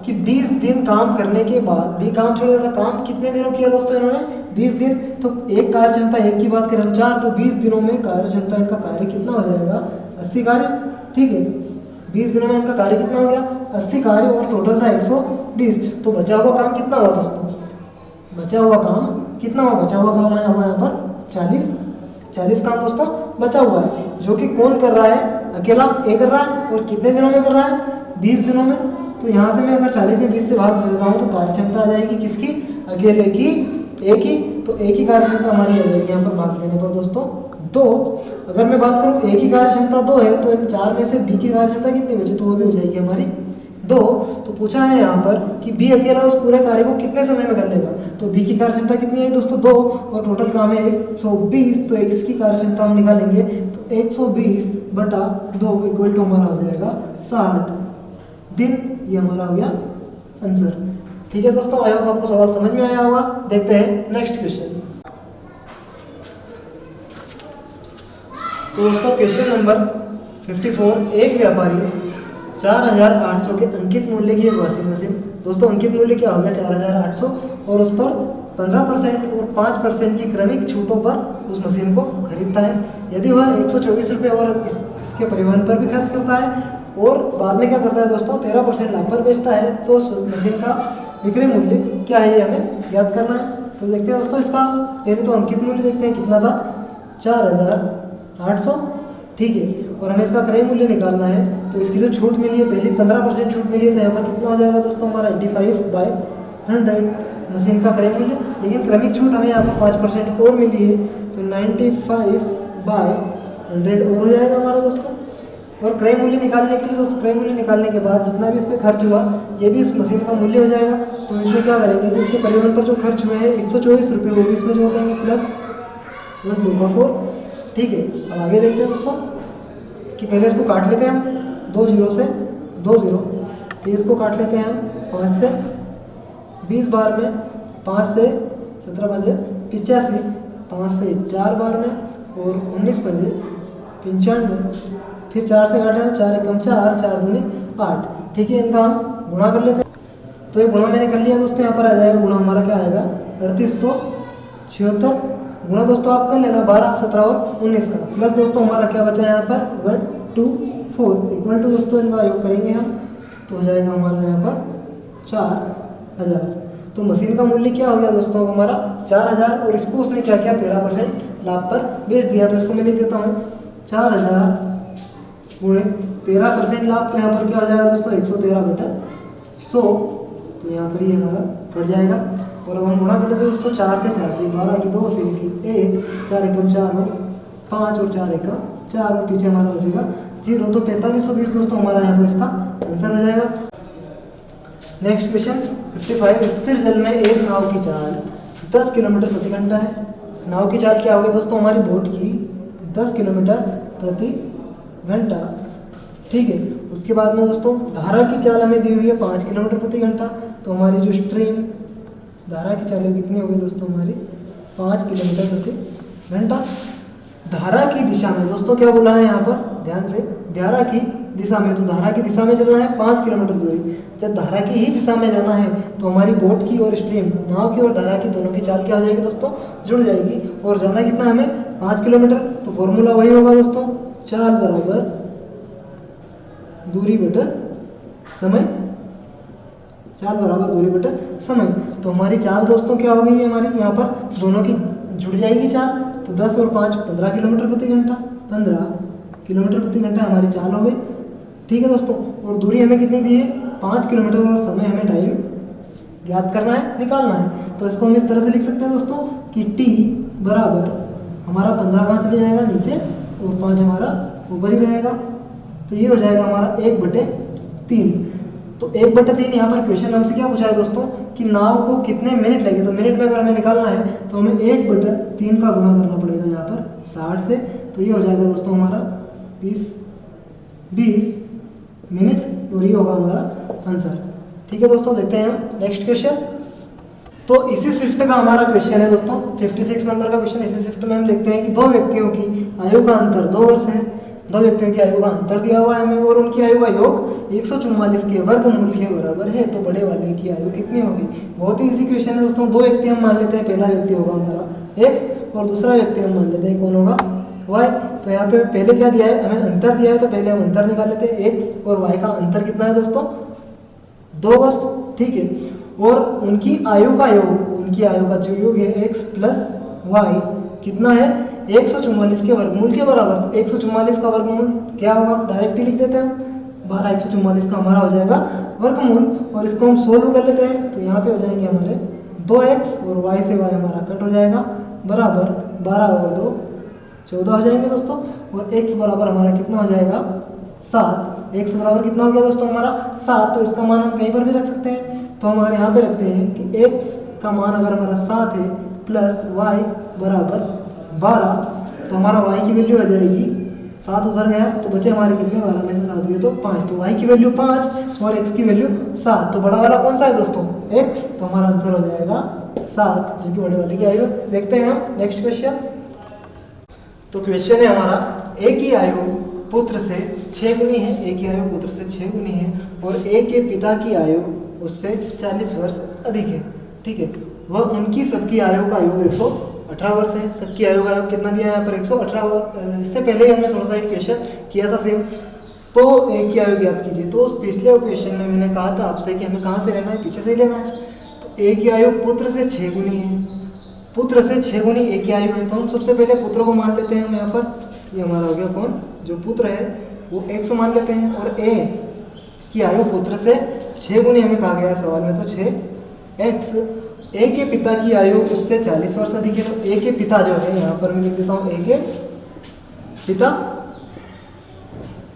कि 20 दिन काम करने के बाद बी काम छोड़ देता। काम कितने दिनों किया दोस्तों इन्होंने 20 दिन। तो एक कार्य क्षमता एक की बात करें तो 4, तो 20 दिनों में कार्य क्षमता इनका कार्य कितना हो जाएगा 80 कार्य। ठीक है, 20 दिनों में इनका कार्य कितना हो गया 80 कार्य और टोटल था 120। तो बचा हुआ काम कितना हुआ दोस्तों, बचा हुआ काम कितना हुआ, बचा हुआ काम है यहाँ पर 40 काम दोस्तों बचा हुआ है, जो कि कौन कर रहा है अकेला ए कर रहा है। और कितने दिनों में कर रहा है 20 दिनों में। तो यहाँ से मैं अगर 40 में 20 से भाग दे देता हूँ तो कार्य क्षमता आ जाएगी किसकी, अकेले की ए की। तो ए की कार्य क्षमता हमारी आ जाएगी यहाँ पर भाग देने पर दोस्तों 2। अगर मैं बात करूँ ए की कार्य क्षमता 2 है तो 4 में से बी की कार्य क्षमता कितनी बची, तो वो भी हो जाएगी हमारी 2। तो पूछा है यहाँ पर कि बी अकेला उस पूरे कार्य को कितने समय में कर लेगा। तो बी की कार्य क्षमता कितनी है दोस्तों 2 और टोटल काम है 120। तो एक्स की कार्य क्षमता हम निकालेंगे तो 120/2 = हमारा हो जाएगा 60 दिन। ये हमारा हो गया आंसर। ठीक है दोस्तों, आई होप आपको सवाल समझ में आया होगा। देखते हैं नेक्स्ट क्वेश्चन। तो दोस्तों क्वेश्चन नंबर 54, एक व्यापारी 4800 के अंकित मूल्य की एक वॉशिंग मशीन। दोस्तों अंकित मूल्य क्या होगा 4800 और उस पर 15% और 5% की क्रमिक छूटों पर उस मशीन को खरीदता है। यदि वह 124 रुपये और इसके परिवहन पर भी खर्च करता है और बाद में क्या करता है दोस्तों 13% लाभ पर बेचता है, तो उस मशीन का विक्रय मूल्य क्या है ये हमें याद करना है। तो देखते हैं दोस्तों इसका पहले तो अंकित मूल्य देखते हैं कितना था 4800। ठीक है, और हमें इसका क्रय मूल्य निकालना है। तो इसकी जो छूट मिली है पहली 15% छूट मिली है तो यहाँ पर कितना हो जाएगा दोस्तों हमारा 85/100 मशीन का क्रय मूल्य। लेकिन क्रमिक छूट हमें यहाँ पर 5% और मिली है तो 95/100 और हो जाएगा हमारा दोस्तों। और क्रय मूल्य निकालने के लिए दोस्तों, क्रय मूल्य निकालने के बाद जितना भी इस पर खर्च हुआ ये भी इस मशीन का मूल्य हो जाएगा। तो इसमें क्या करेंगे कि इसके परिवहन पर जो खर्च हुए हैं 124 रुपये, वो भी इसमें जोड़ देंगे प्लस 1 2 का 4। ठीक है, अब आगे देखते हैं दोस्तों कि पहले इसको काट लेते हैं हम 2 0 से 2 0, फिर इसको काट लेते हैं हम 5 से 20 बार में, 5 से 17 पंजे 85, 5 से 4 बार में और 19 पंजे 95, फिर 4 से काटे 4 एकम 4, 4 दूनी 8। ठीक है, इनका हम गुणा कर लेते हैं। तो ये गुणा मैंने कर लिया दोस्तों, यहाँ पर आ जाएगा गुणा हमारा क्या आएगा 3876 गुणा दोस्तों आप कर लेना 12 17 और 19 का, प्लस दोस्तों हमारा क्या बचा यहाँ पर 1 2 4 इक्वल टू दोस्तों इनका योग करेंगे हम तो हो जाएगा हमारा यहाँ पर 4000। तो मशीन का मूल्य क्या हो गया दोस्तों हमारा 4000, और इसको उसने क्या किया 13% लाभ पर बेच दिया। तो इसको मैं लिख देता हूँ 4000 गुणे 13% लाभ, तो यहाँ पर क्या हो जाएगा दोस्तों 113/100। तो यहाँ पर ये हमारा कट जाएगा। और अब हम गुणा कर लेते हैं दोस्तों 4 से 4 की 12 की 2 से की 1, 4 एकम 4 और 5 और 4 एकम 4 और पीछे हमारा बचेगा 0। तो 4520 दोस्तों हमारा यहाँ पर इसका आंसर हो जाएगा। नेक्स्ट क्वेश्चन 55, स्थिर जल में एक नाव की चाल 10 किलोमीटर प्रति घंटा है। नाव की चाल क्या होगी दोस्तों हमारी बोट की 10 किलोमीटर प्रति घंटा। ठीक है, उसके बाद में दोस्तों धारा की चाल हमें दी हुई है 5 किलोमीटर प्रति घंटा। तो हमारी जो स्ट्रीम धारा की चाल कितनी होगी दोस्तों हमारी 5 किलोमीटर प्रति घंटा। धारा की दिशा में दोस्तों क्या बोला है यहाँ पर ध्यान से, धारा की दिशा में, तो धारा की दिशा में चलना है 5 किलोमीटर दूरी। जब धारा की ही दिशा में जाना है तो हमारी बोट की और स्ट्रीम नाव की और धारा की दोनों की चाल क्या हो जाएगी दोस्तों जुड़ जाएगी। और जाना कितना हमें 5 किलोमीटर, तो फॉर्मूला वही होगा दोस्तों चाल बराबर दूरी बटा समय, चाल बराबर दूरी बटा समय। तो हमारी चाल दोस्तों क्या हो गई है हमारी यहाँ पर दोनों की जुड़ जाएगी चाल। तो 10 और 5 15 किलोमीटर प्रति घंटा, 15 किलोमीटर प्रति घंटा हमारी चाल हो गई। ठीक है दोस्तों, और दूरी हमें कितनी दी है 5 किलोमीटर, और समय हमें टाइम ज्ञात करना है, निकालना है। तो इसको हम इस तरह से लिख सकते हैं दोस्तों कि t बराबर हमारा 15 कहाँ चले जाएगा नीचे और 5 हमारा ऊपर ही रहेगा। तो ये हो जाएगा हमारा 1/3। तो 1/3 यहाँ पर क्वेश्चन हमसे क्या पूछा है दोस्तों कि नाव को कितने मिनट लगे। तो मिनट में अगर हमें निकालना है तो हमें 1/3 का गुणा करना पड़ेगा यहाँ पर 60 से। तो ये हो जाएगा दोस्तों हमारा 20 मिनट, और ये होगा हमारा आंसर। ठीक है दोस्तों, देखते हैं हम नेक्स्ट क्वेश्चन। तो इसी शिफ्ट का हमारा क्वेश्चन है दोस्तों 56 नंबर का क्वेश्चन। इसी शिफ्ट में हम देखते हैं कि दो व्यक्तियों की आयु का अंतर 2 वर्ष है। दो व्यक्तियों की आयु का अंतर दिया हुआ है हमें और उनकी आयु का योग 144 के वर्गमूल के बराबर है। तो बड़े वाले की आयु कितनी होगी। बहुत ही इजी क्वेश्चन है दोस्तों। दो व्यक्ति हम मान लेते हैं, पहला व्यक्ति होगा हमारा x और दूसरा व्यक्ति हम मान लेते हैं कौन होगा y। तो यहाँ पे पहले क्या दिया है हमें अंतर दिया है, तो पहले हम अंतर निकाल लेते हैं। x और y का अंतर कितना है दोस्तों 2 वर्ष। ठीक है, और उनकी आयु का योग, उनकी आयु का जो योग है x प्लस y कितना है 144 के वर्गमूल के बराबर। तो 144 का वर्गमूल क्या होगा डायरेक्ट ही लिख देते हैं हम 12 144 का हमारा हो जाएगा वर्गमूल, और इसको हम सोल्व कर लेते हैं। तो यहाँ पे हो जाएंगे हमारे 2x और y से y हमारा कट हो जाएगा बराबर 12 और 2 14 हो जाएंगे दोस्तों। और x बराबर हमारा कितना हो जाएगा 7। x बराबर कितना हो गया दोस्तों हमारा 7। तो इसका मान हम कहीं पर भी रख सकते हैं। तो हम अगर यहाँ पे रखते हैं कि x का मान अगर हमारा 7 है प्लस y बराबर 12, तो हमारा y की वैल्यू आ जाएगी 7 उधर गया तो बचे हमारे कितने 12 में से 7 गए तो 5। तो y की वैल्यू 5 और x की वैल्यू 7। तो बड़ा वाला कौन सा है दोस्तों x। तो हमारा आंसर हो जाएगा 7 जो कि बड़े वाले की आयु। देखते हैं हम नेक्स्ट क्वेश्चन। तो क्वेश्चन है हमारा a की आयु पुत्र से 6 गुनी है। a की आयु पुत्र से 6 गुनी है और a के पिता की आयु उससे 40 वर्ष अधिक है। ठीक है, वह उनकी सबकी आयु का योग 118 वर्ष है। सबकी आयु का योग कितना दिया है यहाँ पर 118। इससे पहले ही हमने थोड़ा सा एक क्वेश्चन किया था सेम। तो a की आयु ज्ञात कीजिए। तो उस पिछले क्वेश्चन में मैंने कहा था आपसे कि हमें कहाँ से लेना है, पीछे से ही लेना है। तो a की आयु पुत्र से 6 गुनी है। पुत्र से 6 गुनी a की आयु है। तो हम सबसे पहले पुत्र को मान लेते हैं हम यहाँ पर। ये हमारा हो गया कौन, जो पुत्र है वो x मान लेते हैं। और a की आयु पुत्र से 6 गुनी हमें कहा गया है सवाल में, तो 6x। a के पिता की आयु उससे 40 वर्ष अधिक है। तो a के पिता जो है यहाँ पर मैं लिख देता हूँ a के पिता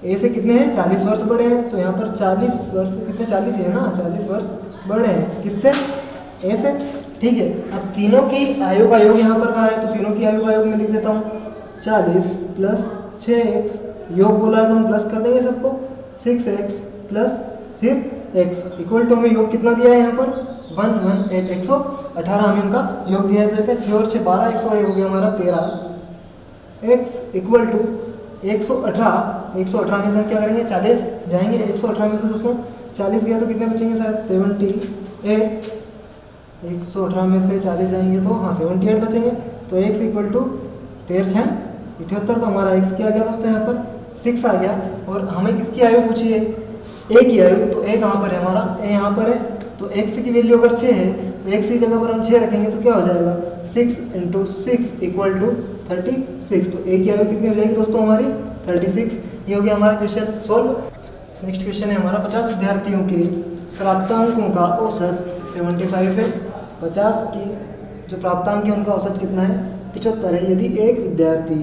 ए से कितने हैं 40 वर्ष बड़े हैं, तो यहाँ पर 40 वर्ष कितने 40 है ना, 40 वर्ष बड़े हैं किससे, ए से। ठीक है, अब तीनों की आयु का योग यहाँ पर कहा है, तो तीनों की आयु का योग मैं लिख देता हूँ 40 प्लस 6x, योग बोला है तो हम प्लस कर देंगे सबको, 6x प्लस फिर x इक्वल टू हमें योग कितना दिया है यहाँ पर 118, 118 हमें इनका योग दिया जाता है। 6 और 6 12, 101 हो गया हमारा 13, x इक्वल टू 118, 118 में से हम क्या करेंगे 40 जाएंगे, 118 में से दोस्तों 40 गया तो कितने बचेंगे शायद 78, 118 में से 40 जाएंगे तो हाँ 78 बचेंगे, तो x इक्वल टू 13 78, तो हमारा x क्या आ गया दोस्तों यहाँ पर 6 आ गया। और हमें किसकी आयु पूछी है, a की आयु, तो a कहाँ पर है हमारा, a यहाँ पर है, तो x की वैल्यू अगर 6 है तो x की जगह पर हम 6 रखेंगे तो क्या हो जाएगा 6 × 6 इक्वल टू 36, तो a की आयु कितनी हो जाएगी दोस्तों हमारी 36। ये हो गया हमारा क्वेश्चन सोल्व। नेक्स्ट क्वेश्चन है हमारा 50 विद्यार्थियों के प्राप्तांकों का औसत 75 है, 50 की जो प्राप्तांक है उनका औसत कितना है 75 है। यदि एक विद्यार्थी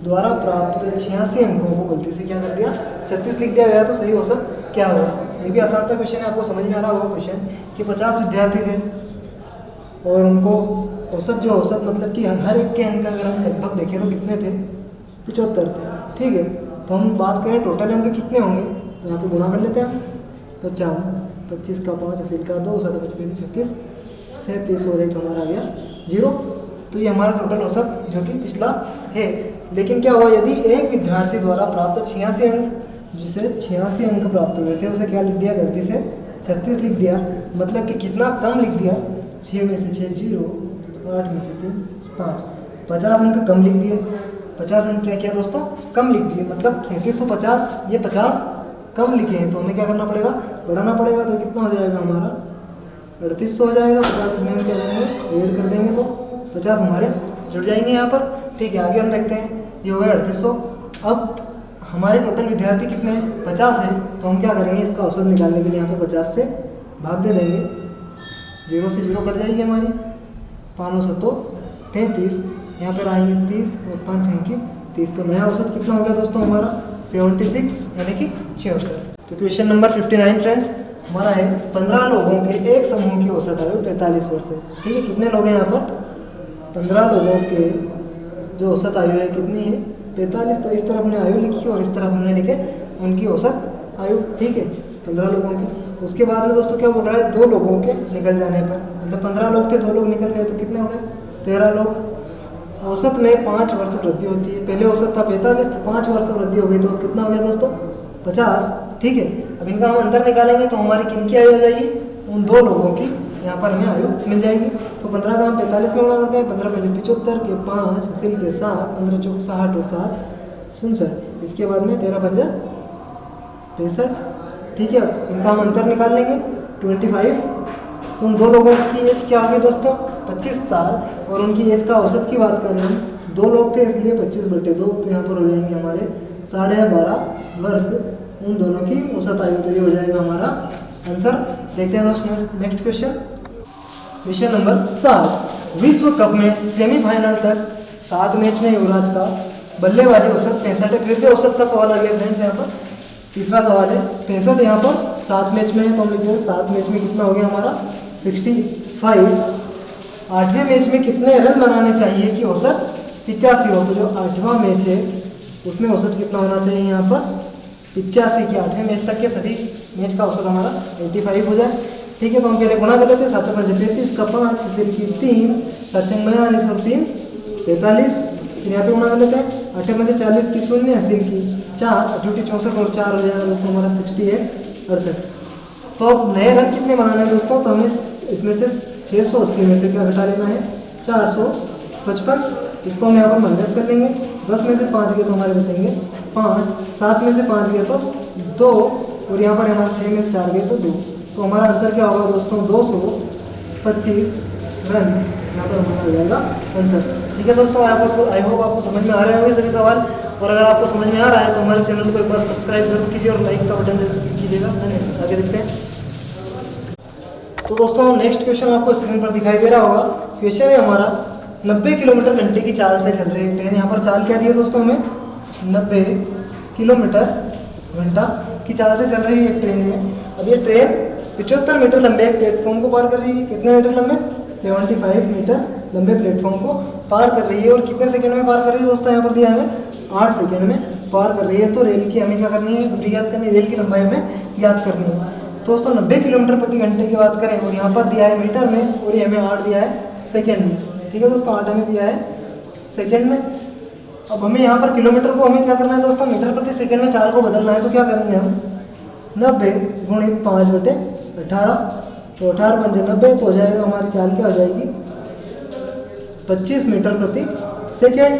द्वारा प्राप्त 86 अंकों को गलती से क्या कर दिया 36 लिख दिया गया तो सही औसत क्या होगा। ये भी आसान सा क्वेश्चन है, आपको समझ में आ रहा होगा क्वेश्चन कि 50 विद्यार्थी थे और उनको औसत जो औसत मतलब कि हर एक के अंक अगर हम लगभग देखें तो कितने थे 75 थे। ठीक है, तो हम बात करें टोटल अंक कितने होंगे, तो यहाँ पे गुणा कर लेते हैं 25 का 5 80 का 2 7 25 36 37 और एक हमारा आ गया 0, तो ये हमारा टोटल औसत जो कि पिछला है। लेकिन क्या हुआ यदि एक विद्यार्थी द्वारा प्राप्त 86 अंक, जिसे 86 अंक प्राप्त हुए थे उसे क्या लिख दिया गलती से 36 लिख दिया, मतलब कि कितना कम लिख दिया 6 में से 6 0, 8 में से 3 5, 50 अंक कम लिख दिए। 50 अंक क्या किया दोस्तों कम लिख दिए, मतलब 3750 ये 50 कम लिखे हैं, तो हमें क्या करना पड़ेगा बढ़ाना पड़ेगा, तो कितना हो जाएगा हमारा 3800 हो जाएगा। 50 इसमें हम क्या करेंगे ऐड कर देंगे तो 50 हमारे जुड़ जाएंगे यहाँ पर। ठीक है, आगे हम देखते हैं, ये हो गया 3800। अब हमारे टोटल विद्यार्थी कितने हैं 50 है, तो हम क्या करेंगे इसका औसत निकालने के लिए यहाँ पर 50 से भाग दे देंगे, 0 से 0 कट जाएगी हमारी, 5 7 35, यहाँ पर आएंगे 30 और 5 की 30, तो नया औसत कितना हो गया दोस्तों हमारा 76 यानी कि 76। तो क्वेश्चन नंबर 59 फ्रेंड्स हमारा है 15 लोगों के एक समूह की औसत आयु 45 वर्ष है। ठीक है, कितने लोग हैं यहाँ पर 15 लोगों के जो औसत आयु है कितनी है 45, तो इस तरफ हमने आयु लिखी और इस तरफ हमने लिखे उनकी औसत आयु। ठीक है, 15 लोगों की। उसके बाद में दोस्तों क्या बोल रहा है 2 लोगों के निकल जाने पर, मतलब 15 लोग थे 2 लोग निकल गए तो कितने हो गए 13 लोग। औसत में 5 वर्ष वृद्धि होती है, पहले औसत था 45 तो 5 वर्ष वृद्धि हो गई, तो अब कितना हो गया दोस्तों 50। ठीक है, अब इनका हम अंतर निकालेंगे तो हमारी किनकी आयु आ जाएगी उन 2 लोगों की, यहाँ पर हमें आयु मिल जाएगी। तो 15 का हम 45 में गुणा करते हैं, 15 में 75 के 5 सिल के 7, 15 चौक 60 और 7 69, इसके बाद में 13 पंजा 65। ठीक है, इनका हम अंतर निकाल लेंगे 25, तो उन 2 लोगों की एज क्या होगी दोस्तों 25 साल, और उनकी एज का औसत की बात करें हम तो 2 लोग थे इसलिए 25/2, तो यहाँ पर हो जाएंगे हमारे 12.5 वर्ष उन दोनों की औसत आयु, तो ये हो जाएगा हमारा आंसर। देखते हैं दोस्तों नेक्स्ट क्वेश्चन, क्वेश्चन नंबर 7। विश्व कप में सेमीफाइनल तक 7 मैच में युवराज का बल्लेबाजी औसत 65 है। फिर से औसत का सवाल आ गया फ्रेंड्स, यहाँ पर तीसरा सवाल है 65 यहाँ पर 7 मैच में है, तो हम लिखते हैं 7 मैच में कितना हो गया हमारा 65। 8वें मैच में कितने रन बनाने चाहिए कि औसत 85 हो, तो जो 8वां मैच है उसमें औसत कितना होना चाहिए यहाँ पर 85 के 8वें मैच तक के सभी मैच का औसत हमारा 85 हो जाए। ठीक है, तो हम पहले गुणा कर लेते हैं, 7 5 35 का 5 इसे लिखिए 3 7 6 42 और 3 45, फिर यहाँ पे गुणा कर लेते हैं 8 5 40 की 0 80 की 4 88 64 और 4 हो जाएगा दोस्तों हमारा 68 68। तो अब नए रन कितने बनाने हैं दोस्तों, तो हमें इसमें से 680 में से क्या घटा लेना है 455, इसको हम यहाँ पर माइनस कर लेंगे, 10 में से 5 गए तो हमारे बचेंगे 5, 7 में से 5 गए तो 2, और यहाँ पर हमारे 6 में से 4 गए तो 2, तो हमारा आंसर क्या होगा दोस्तों 225 रन यहाँ पर हमारा हो जाएगा आंसर। ठीक है दोस्तों, आपको आई होप आपको समझ में आ रहे होंगे सभी सवाल, और अगर आपको समझ में आ रहा है तो हमारे चैनल को एक बार सब्सक्राइब जरूर कीजिए और लाइक का बटन जरूर कीजिएगा। धन्यवाद। आगे देखते हैं। तो दोस्तों नेक्स्ट क्वेश्चन आपको स्क्रीन पर दिखाई दे रहा होगा। क्वेश्चन है हमारा 90 किलोमीटर घंटे की चाल से चल रही है ट्रेन। यहाँ पर चाल क्या दी है दोस्तों हमें 90 किलोमीटर घंटा की चाल से चल रही एक ट्रेन है। अब ये ट्रेन 75 मीटर लंबे एक प्लेटफॉर्म को पार कर रही है। कितने मीटर लंबे? 75 मीटर लंबे प्लेटफॉर्म को पार कर रही है। और कितने सेकंड में पार कर रही है दोस्तों? यहाँ पर दिया है 8 सेकंड में पार कर रही है। तो रेल की हमें क्या करनी है? दूरी याद करनी है, रेल की लंबाई हमें याद करनी है। तो दोस्तों 90 किलोमीटर प्रति घंटे की बात करें और यहाँ पर दिया है मीटर में और ये हमें 8 दिया है सेकेंड में। ठीक है दोस्तों, 8 हमें दिया है सेकेंड में। अब हमें यहाँ पर किलोमीटर को हमें क्या करना है दोस्तों? मीटर प्रति सेकंड में चाल को बदलना है। तो क्या करेंगे हम? 90 गुणित 5/18, तो 18 पंजे 90, तो हो जाएगा हमारी चाल क्या हो जाएगी? 25 मीटर प्रति सेकेंड।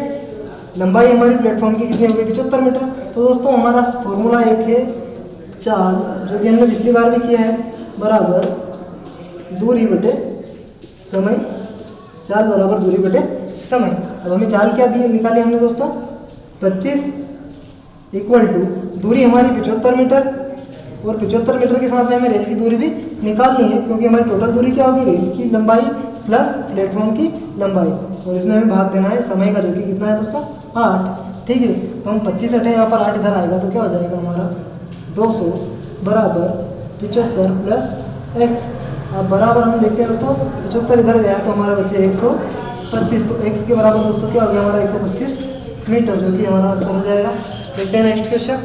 लंबाई हमारी प्लेटफॉर्म की कितनी होगी? 75 मीटर। तो दोस्तों हमारा फॉर्मूला एक है चाल, जो कि हमने पिछली बार भी किया है, बराबर दूरी बटे समय। चाल बराबर दूरी बटे समय। अब हमें चाल क्या दी निकाली हमने दोस्तों? 25 इक्वल टू दूरी हमारी 75 मीटर, और 75 मीटर के साथ में हमें रेल की दूरी भी निकालनी है, क्योंकि हमारी टोटल दूरी क्या होगी? रेल की लंबाई प्लस प्लेटफॉर्म की लंबाई, और इसमें हमें भाग देना है समय का, जो कि कितना है दोस्तों? 8। ठीक है, तो हम 25 हटे, यहाँ पर 8 इधर आएगा, तो क्या हो जाएगा हमारा? 200 बराबर 75 प्लस x। अब बराबर हम देखते हैं दोस्तों, 75 इधर गया तो हमारा बचे 125, तो x के बराबर दोस्तों क्या हो गया हमारा? 125 मीटर, जो कि हमारा आंसर हो जाएगा। देखते हैं नेक्स्ट क्वेश्चन।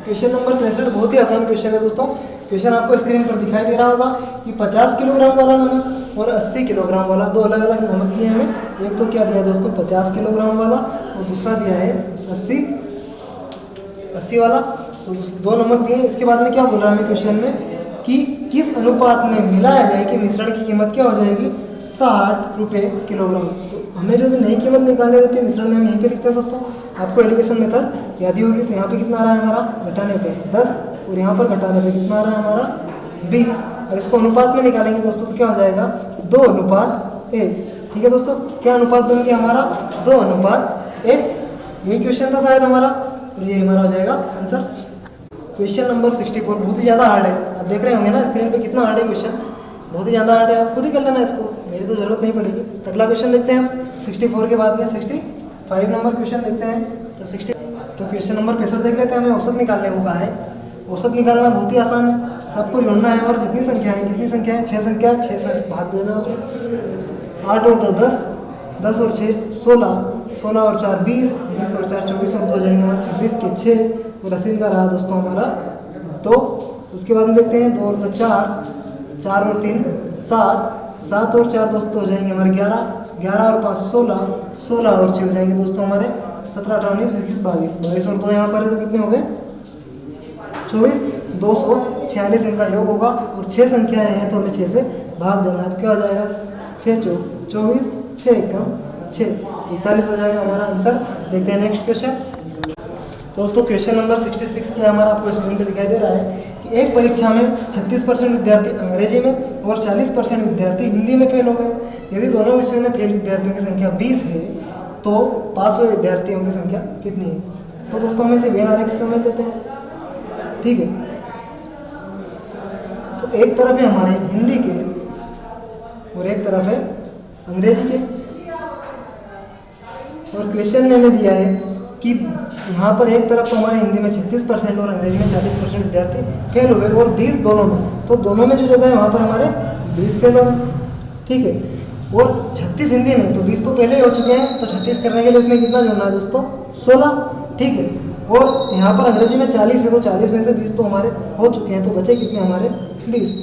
क्वेश्चन नंबर 63 बहुत ही आसान क्वेश्चन है दोस्तों। क्वेश्चन आपको स्क्रीन पर दिखाई दे रहा होगा कि 50 किलोग्राम वाला नमक और 80 किलोग्राम वाला, दो अलग अलग नमक दिए हमें। एक तो क्या दिया दोस्तों? 50 किलोग्राम वाला, और दूसरा दिया है 80 वाला। तो दो नमक दिए। इसके बाद में क्या बोल रहा है हमें क्वेश्चन में कि किस अनुपात में मिलाया जाए कि मिश्रण की कीमत क्या हो जाएगी? 60 रुपये किलोग्राम। तो हमें जो भी नई कीमत निकालनी रहती है मिश्रण में, हम यहीं पे लिखते हैं दोस्तों। आपको एलिगेशन मेथड याद ही होगी। तो यहाँ पे कितना आ रहा है हमारा? घटाने पे 10, और यहाँ पर घटाने पे कितना आ रहा है हमारा? 20। और इसको अनुपात में निकालेंगे दोस्तों तो क्या हो जाएगा? 2:1। ठीक है दोस्तों, क्या अनुपात बन गया हमारा? 2:1। यही क्वेश्चन था शायद हमारा, और ये हमारा हो जाएगा आंसर। क्वेश्चन नंबर 64 बहुत ही ज़्यादा हार्ड है। आप देख रहे होंगे ना स्क्रीन पे कितना हार्ड है क्वेश्चन, बहुत ही ज़्यादा हार्ड है। आप खुद ही कर लेना इसको, मेरी तो ज़रूरत नहीं पड़ेगी। अगला क्वेश्चन देखते हैं हम 64 के बाद में 65 नंबर क्वेश्चन देखते हैं। तो क्वेश्चन नंबर 65 देख लेते हैं। हमें औसत निकालने को कहा है। औसत निकालना बहुत ही आसान है, सबको जोड़ना है, और जितनी संख्या है 6 संख्या 6 से भाग देना उसमें। 8 और 2 10, 10 और 6 16, 16 और 4 20, 20 और 4 24, और 2 जाएंगे हमारे 26 के 6, और 80 का रहा दोस्तों हमारा 2। उसके बाद में देखते हैं 2 और 2 4, 4 और 3 7, 7 और 4 दोस्तों हो जाएंगे हमारे 11, 11 और 5 16, 16 और 6 हो जाएंगे दोस्तों हमारे 17 18 19 21 22, 22 और 2 यहाँ पर है तो कितने हो गए? 24, 246 इनका योग होगा, और 6 संख्याएं हैं तो हमें 6 से भाग देना है। तो क्या हो जाएगा? 6 चौक 24, 6 एकम 6, 41 हो जाएगा हमारा आंसर। देखते हैं नेक्स्ट क्वेश्चन। दोस्तों क्वेश्चन नंबर 66 क्या हमारा आपको स्क्रीन पर दिखाई दे रहा है कि एक परीक्षा में 36% विद्यार्थी अंग्रेजी में और 40% विद्यार्थी हिंदी में फेल हो गए। यदि दोनों विषयों में फेल विद्यार्थियों की संख्या 20 है तो पास हुए विद्यार्थियों की संख्या कितनी है? तो दोस्तों हम इसे वेन आरेख से समझ लेते हैं। ठीक है, तो एक तरफ है हमारे हिंदी के और एक तरफ है अंग्रेजी के, और क्वेश्चन में हमें दिया है कि यहाँ पर एक तरफ तो हमारे हिंदी में 36% और अंग्रेजी में 40% विद्यार्थी फेल हुए, और 20 दोनों में, तो दोनों में जो जगह है वहाँ पर हमारे 20 फेल हो गए। ठीक है, और 36 हिंदी में तो 20 तो पहले ही हो चुके हैं, तो 36 करने के लिए इसमें कितना जोड़ना है दोस्तों? 16। ठीक है, और यहाँ पर अंग्रेजी में 40 है तो 40 में से 20 तो हमारे हो चुके हैं, तो बचे कितने हमारे? 20।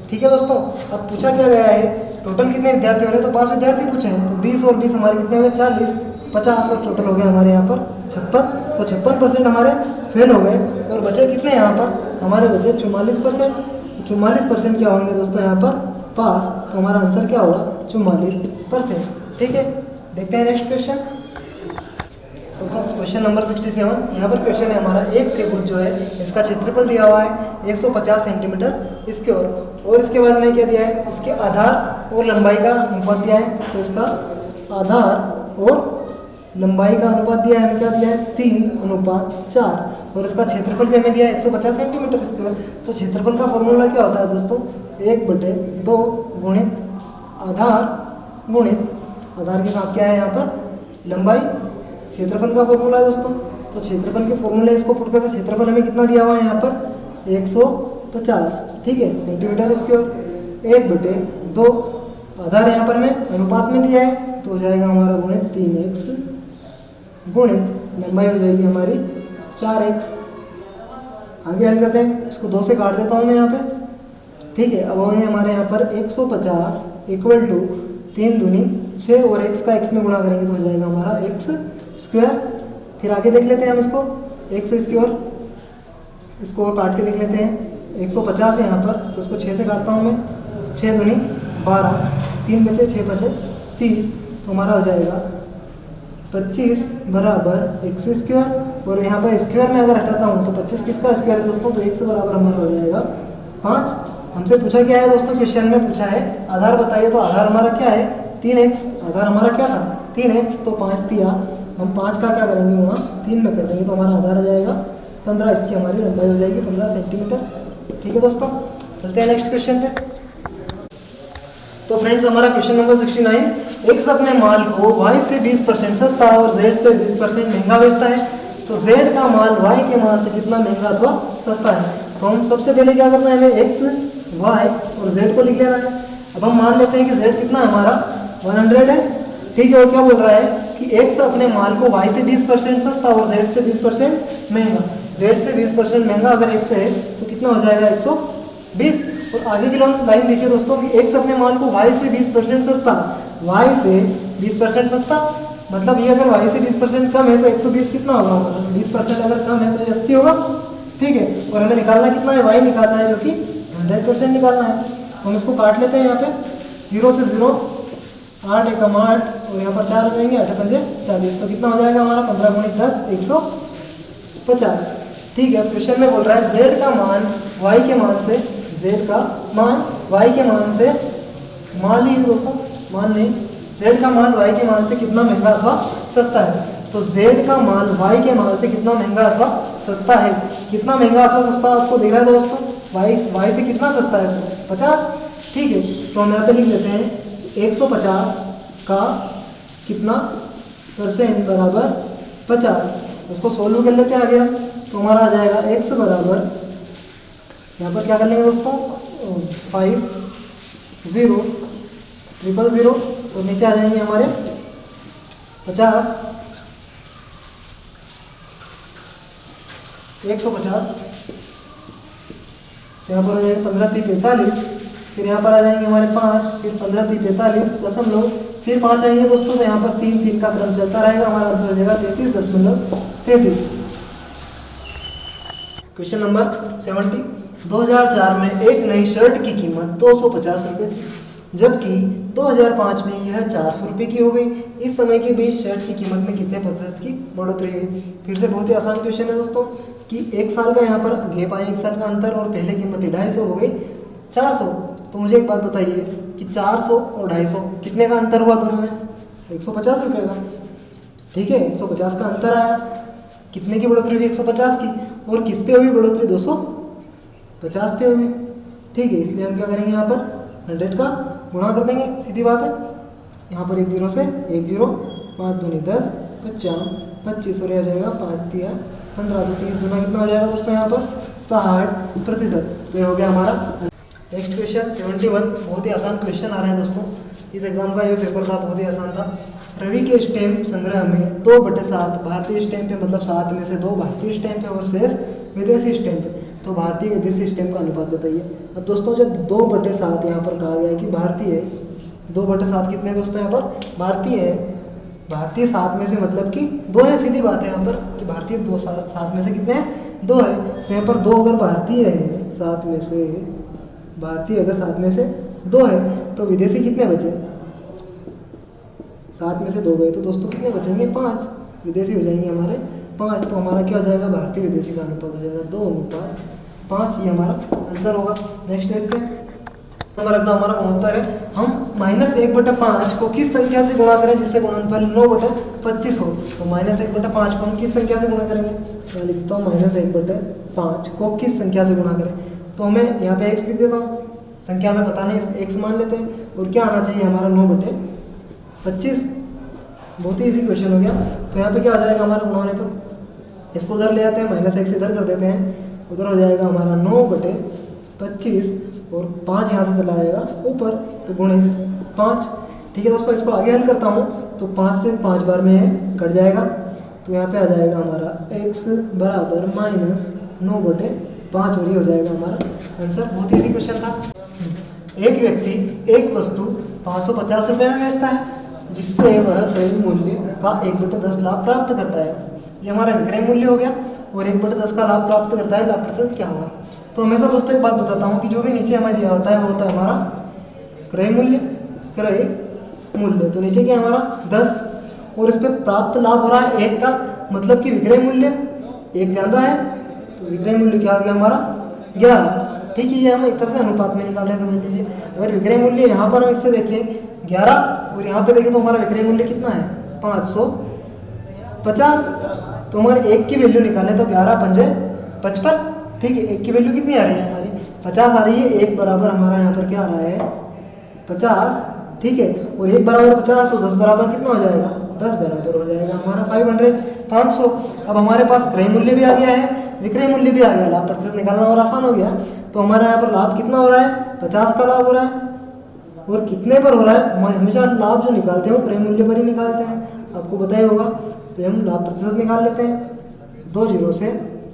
ठीक है दोस्तों, अब पूछा क्या गया है टोटल कितने विद्यार्थी हो रहे हैं? तो 5 विद्यार्थी पूछे हैं, तो 20 और 20 हमारे कितने हो गए? 40, 50, और टोटल हो गया हमारे यहाँ पर 56। तो 56% हमारे फेल हो गए, और बचे कितने यहाँ पर? हमारे बचे 44%। 44% क्या होंगे दोस्तों यहाँ पर? पास। तो हमारा आंसर क्या होगा? 44%। ठीक है, देखते हैं नेक्स्ट क्वेश्चन। दोस्तों क्वेश्चन नंबर 67 यहाँ पर क्वेश्चन है हमारा, एक त्रिभुज जो है इसका क्षेत्रफल दिया हुआ है 150 सेंटीमीटर इसके और इसके बाद में क्या दिया है? इसके आधार और लंबाई का अनुपात दिया है। तो इसका आधार और लंबाई का अनुपात दिया है हमें, क्या दिया है? 3:4, और इसका क्षेत्रफल भी हमें दिया है 150 सेंटीमीटर स्क्वायर। तो क्षेत्रफल का फॉर्मूला क्या होता है दोस्तों? 1/2 गुणित आधार के साथ क्या है यहाँ पर? लंबाई। क्षेत्रफल का फॉर्मूला है दोस्तों तो क्षेत्रफल के फॉर्मूले इसको पुट करते, क्षेत्रफल हमें कितना दिया हुआ है यहाँ पर 150, ठीक है, सेंटीमीटर स्क्वायर 1/2। आधार यहाँ पर हमें अनुपात में दिया है, तो हो जाएगा हमारा गुणित 3x गुणित लंबाई हो जाएगी हमारी 4x। आगे हल करते हैं, इसको 2 से काट देता हूँ मैं यहाँ पे, ठीक है। अब हमारे यहाँ पर 150 इक्वल टू 3 दूनी 6 और x का x में गुणा करेंगे तो हो जाएगा हमारा x²। फिर आगे देख लेते हैं हम इसको x², इसको और काट के देख लेते हैं। 150 है यहाँ पर, तो इसको 6 से काटता हूँ मैं, 6 दूनी 12, 3 बचे 6 बचे 30, तो हमारा हो जाएगा 25 बराबर x²। और यहाँ पर स्क्वायर में अगर हटाता हूँ तो 25 किसका स्क्वायर है दोस्तों, तो x बराबर हमारा हो जाएगा 5। हमसे पूछा क्या है दोस्तों, क्वेश्चन में पूछा है आधार बताइए, तो आधार हमारा क्या है 3x। आधार हमारा क्या था 3x, तो 5 दिया, हम 5 का क्या करेंगे गुणा 3 में कर देंगे, तो हमारा आधार आ जाएगा 15। इसकी हमारी लंबाई हो जाएगी 15 सेंटीमीटर। ठीक है दोस्तों, चलते हैं नेक्स्ट क्वेश्चन पे। तो फ्रेंड्स हमारा क्वेश्चन नंबर 69, एक्स अपने माल को y से 20% सस्ता और z से 20% महंगा बेचता है, तो z का माल y के माल से कितना महंगा अथवा सस्ता है। तो हम सबसे पहले क्या करना है, हमें x, y और z को लिख लेना है। अब हम मान लेते हैं कि z कितना है हमारा 100 है, ठीक है। और क्या बोल रहा है कि x अपने माल को y से 20% सस्ता और z से 20% महंगा। z से 20% महंगा अगर x है तो कितना हो जाएगा 120। और आगे की लाइन देखिए दोस्तों कि x अपने माल को y से 20% सस्ता, y से 20% सस्ता, मतलब ये अगर y से 20% कम है तो 120 कितना होगा, 20% अगर कम है तो 80 होगा, ठीक है। और हमें निकालना कितना है, y निकालना है जो कि 100% निकालना है। तो हम इसको काट लेते हैं यहाँ पे, 0 से 0, 8 एकम 8 और यहाँ पर 4 हो जाएंगे, 8 पंजे 40, तो कितना हो जाएगा हमारा 15 गुणित 10 150, ठीक है। क्वेश्चन में बोल रहा है z का मान y के मान से, z का मान y के मान से, मान लीजिए दोस्तों, मान नहीं, z का मान y के मान से कितना महंगा अथवा सस्ता है। तो z का मान y के मान से कितना महंगा अथवा सस्ता है, कितना महंगा अथवा सस्ता आपको दिख रहा है दोस्तों, y से कितना सस्ता है 150, ठीक है। तो हम यहाँ पे लिख लेते हैं 150 का कितना % बराबर 50। उसको सोल्व कर लेते हैं आगे हम, तो हमारा आ जाएगा x बराबर, यहाँ पर क्या कर लेंगे दोस्तों 5 0 0 0, तो नीचे आ जाएंगे हमारे 50 150, तो यहाँ पर आ जाएगा 15 3 45, फिर यहाँ पर आ जाएंगे हमारे 5, फिर 15 3 45 दशमलव, फिर 5 आएंगे दोस्तों, तो यहाँ पर 3 3 का क्रम चलता रहेगा, हमारा आंसर हो जाएगा 33.33। क्वेश्चन नंबर 70, 2004 में एक नई शर्ट की कीमत 250 रुपये थी, जबकि 2005 में यह 400 रुपये की हो गई। इस समय के बीच शर्ट की कीमत में कितने % की बढ़ोतरी हुई। फिर से बहुत ही आसान क्वेश्चन है दोस्तों कि 1 साल का यहाँ पर गैप आया, 1 साल का अंतर, और पहले कीमत 250 हो गई 400। तो मुझे एक बात बताइए कि 400 और 250 कितने का अंतर हुआ दोनों में, 150 रुपये का, ठीक है। 150 का अंतर आया, कितने की बढ़ोतरी हुई 150 की, और किस पे हुई बढ़ोतरी 250 पे हुई, ठीक है। इसलिए हम क्या करेंगे यहाँ पर 100 का गुणा कर देंगे, सीधी बात है। यहाँ पर 1 0 से 1 0, 5 दूनी 10, 50 25 और यह हो जाएगा 5 3 15, तो 30 दूना कितना हो जाएगा दोस्तों यहाँ पर 60%। तो ये हो गया हमारा। नेक्स्ट क्वेश्चन 71, बहुत ही आसान क्वेश्चन आ रहे हैं दोस्तों, इस एग्जाम का ये पेपर था, बहुत ही आसान था। रवि के स्टैम्प संग्रह में 2/7 भारतीय स्टैम्प है, मतलब 7 में से 2 भारतीय स्टैम्प है और शेष विदेशी स्टैम्प है। तो भारतीय विदेशी स्टैम्प का अनुपात बताइए। अब दोस्तों जब 2/7 यहाँ पर कहा गया है कि भारतीय है, 2/7 कितने हैं दोस्तों यहाँ पर भारतीय है, भारतीय 7 में से मतलब कि 2 है, सीधी बात है यहाँ पर कि भारतीय 2 7 में से कितने हैं 2 है। तो यहाँ पर 2 अगर भारतीय है 7 में से, भारतीय अगर 7 में से 2 है तो विदेशी कितने बचे, 7 में से 2 गए तो दोस्तों कितने बचेंगे 5, विदेशी हो जाएंगे हमारे 5। तो हमारा क्या हो जाएगा, भारतीय विदेशी का अनुपात हो जाएगा 2:5, ये हमारा आंसर होगा। नेक्स्ट देखते हैं, नंबर अगला हमारा 72 है। हम -1/5 को किस संख्या से गुणा करें जिससे गुणनफल 9/25 हो। तो -1/5 को हम किस संख्या से गुणा करेंगे, मैं लिखता हूँ -1/5 को किस संख्या से गुणा करें। तो हमें यहाँ पे x लिख देता हूँ, संख्या में पता नहीं x मान लेते हैं, और क्या आना चाहिए हमारा 9/25। बहुत ही इजी क्वेश्चन हो गया। तो यहाँ पे क्या आ जाएगा हमारा गुणा होने पर इसको उधर ले आते हैं, -x इधर कर देते हैं, उधर हो जाएगा हमारा 9/25 और 5 यहाँ से चला जाएगा ऊपर, तो गुणित 5। ठीक है दोस्तों, इसको आगे हल करता हूँ तो 5 से 5 बार में कट जाएगा, तो यहाँ पे आ जाएगा हमारा x बराबर -9/5 और ये हो जाएगा हमारा आंसर। बहुत ईजी क्वेश्चन था। एक व्यक्ति एक वस्तु 550 रुपये में बेचता है, जिससे वह क्रय मूल्य का 1/10 लाभ प्राप्त करता है। ये हमारा विक्रय मूल्य हो गया, और 1/10 का लाभ प्राप्त करता है, लाभ प्रतिशत क्या होगा। तो हमेशा दोस्तों एक बात बताता हूँ कि जो भी नीचे हमें दिया होता है वो होता है हमारा क्रय मूल्य, क्रय मूल्य। तो नीचे क्या है हमारा 10, और इस पर प्राप्त लाभ हो रहा है 1 का, मतलब कि विक्रय मूल्य 1 ज़्यादा है, तो विक्रय मूल्य क्या हो गया हमारा 11। ठीक है, ये हम एक तरह से अनुपात में निकाल रहे हैं, समझ लीजिए। अगर विक्रय मूल्य यहाँ पर हम इससे देखें 11 और यहाँ पे देखें तो हमारा विक्रय मूल्य कितना है 550, तो हमारे 1 की वैल्यू निकालें तो 11×5 = 55। ठीक है, 1 की वैल्यू कितनी आ रही है हमारी 50 आ रही है, 1 बराबर हमारा यहाँ पर क्या आ रहा है 50। ठीक है, और 1 बराबर 50 और 10 बराबर कितना हो जाएगा 10 बराबर हो जाएगा हमारा 500। अब हमारे पास क्रय मूल्य भी आ गया है, विक्रय मूल्य भी आ गया, लाभ प्रतिशत निकालना और आसान हो गया। तो हमारे यहाँ पर लाभ कितना हो रहा है 50 का लाभ हो रहा है, और कितने पर हो रहा है, हम हमेशा लाभ जो निकालते हैं वो क्रय मूल्य पर ही निकालते हैं, आपको पता ही होगा। तो हम लाभ प्रतिशत निकाल लेते हैं, 2 0 से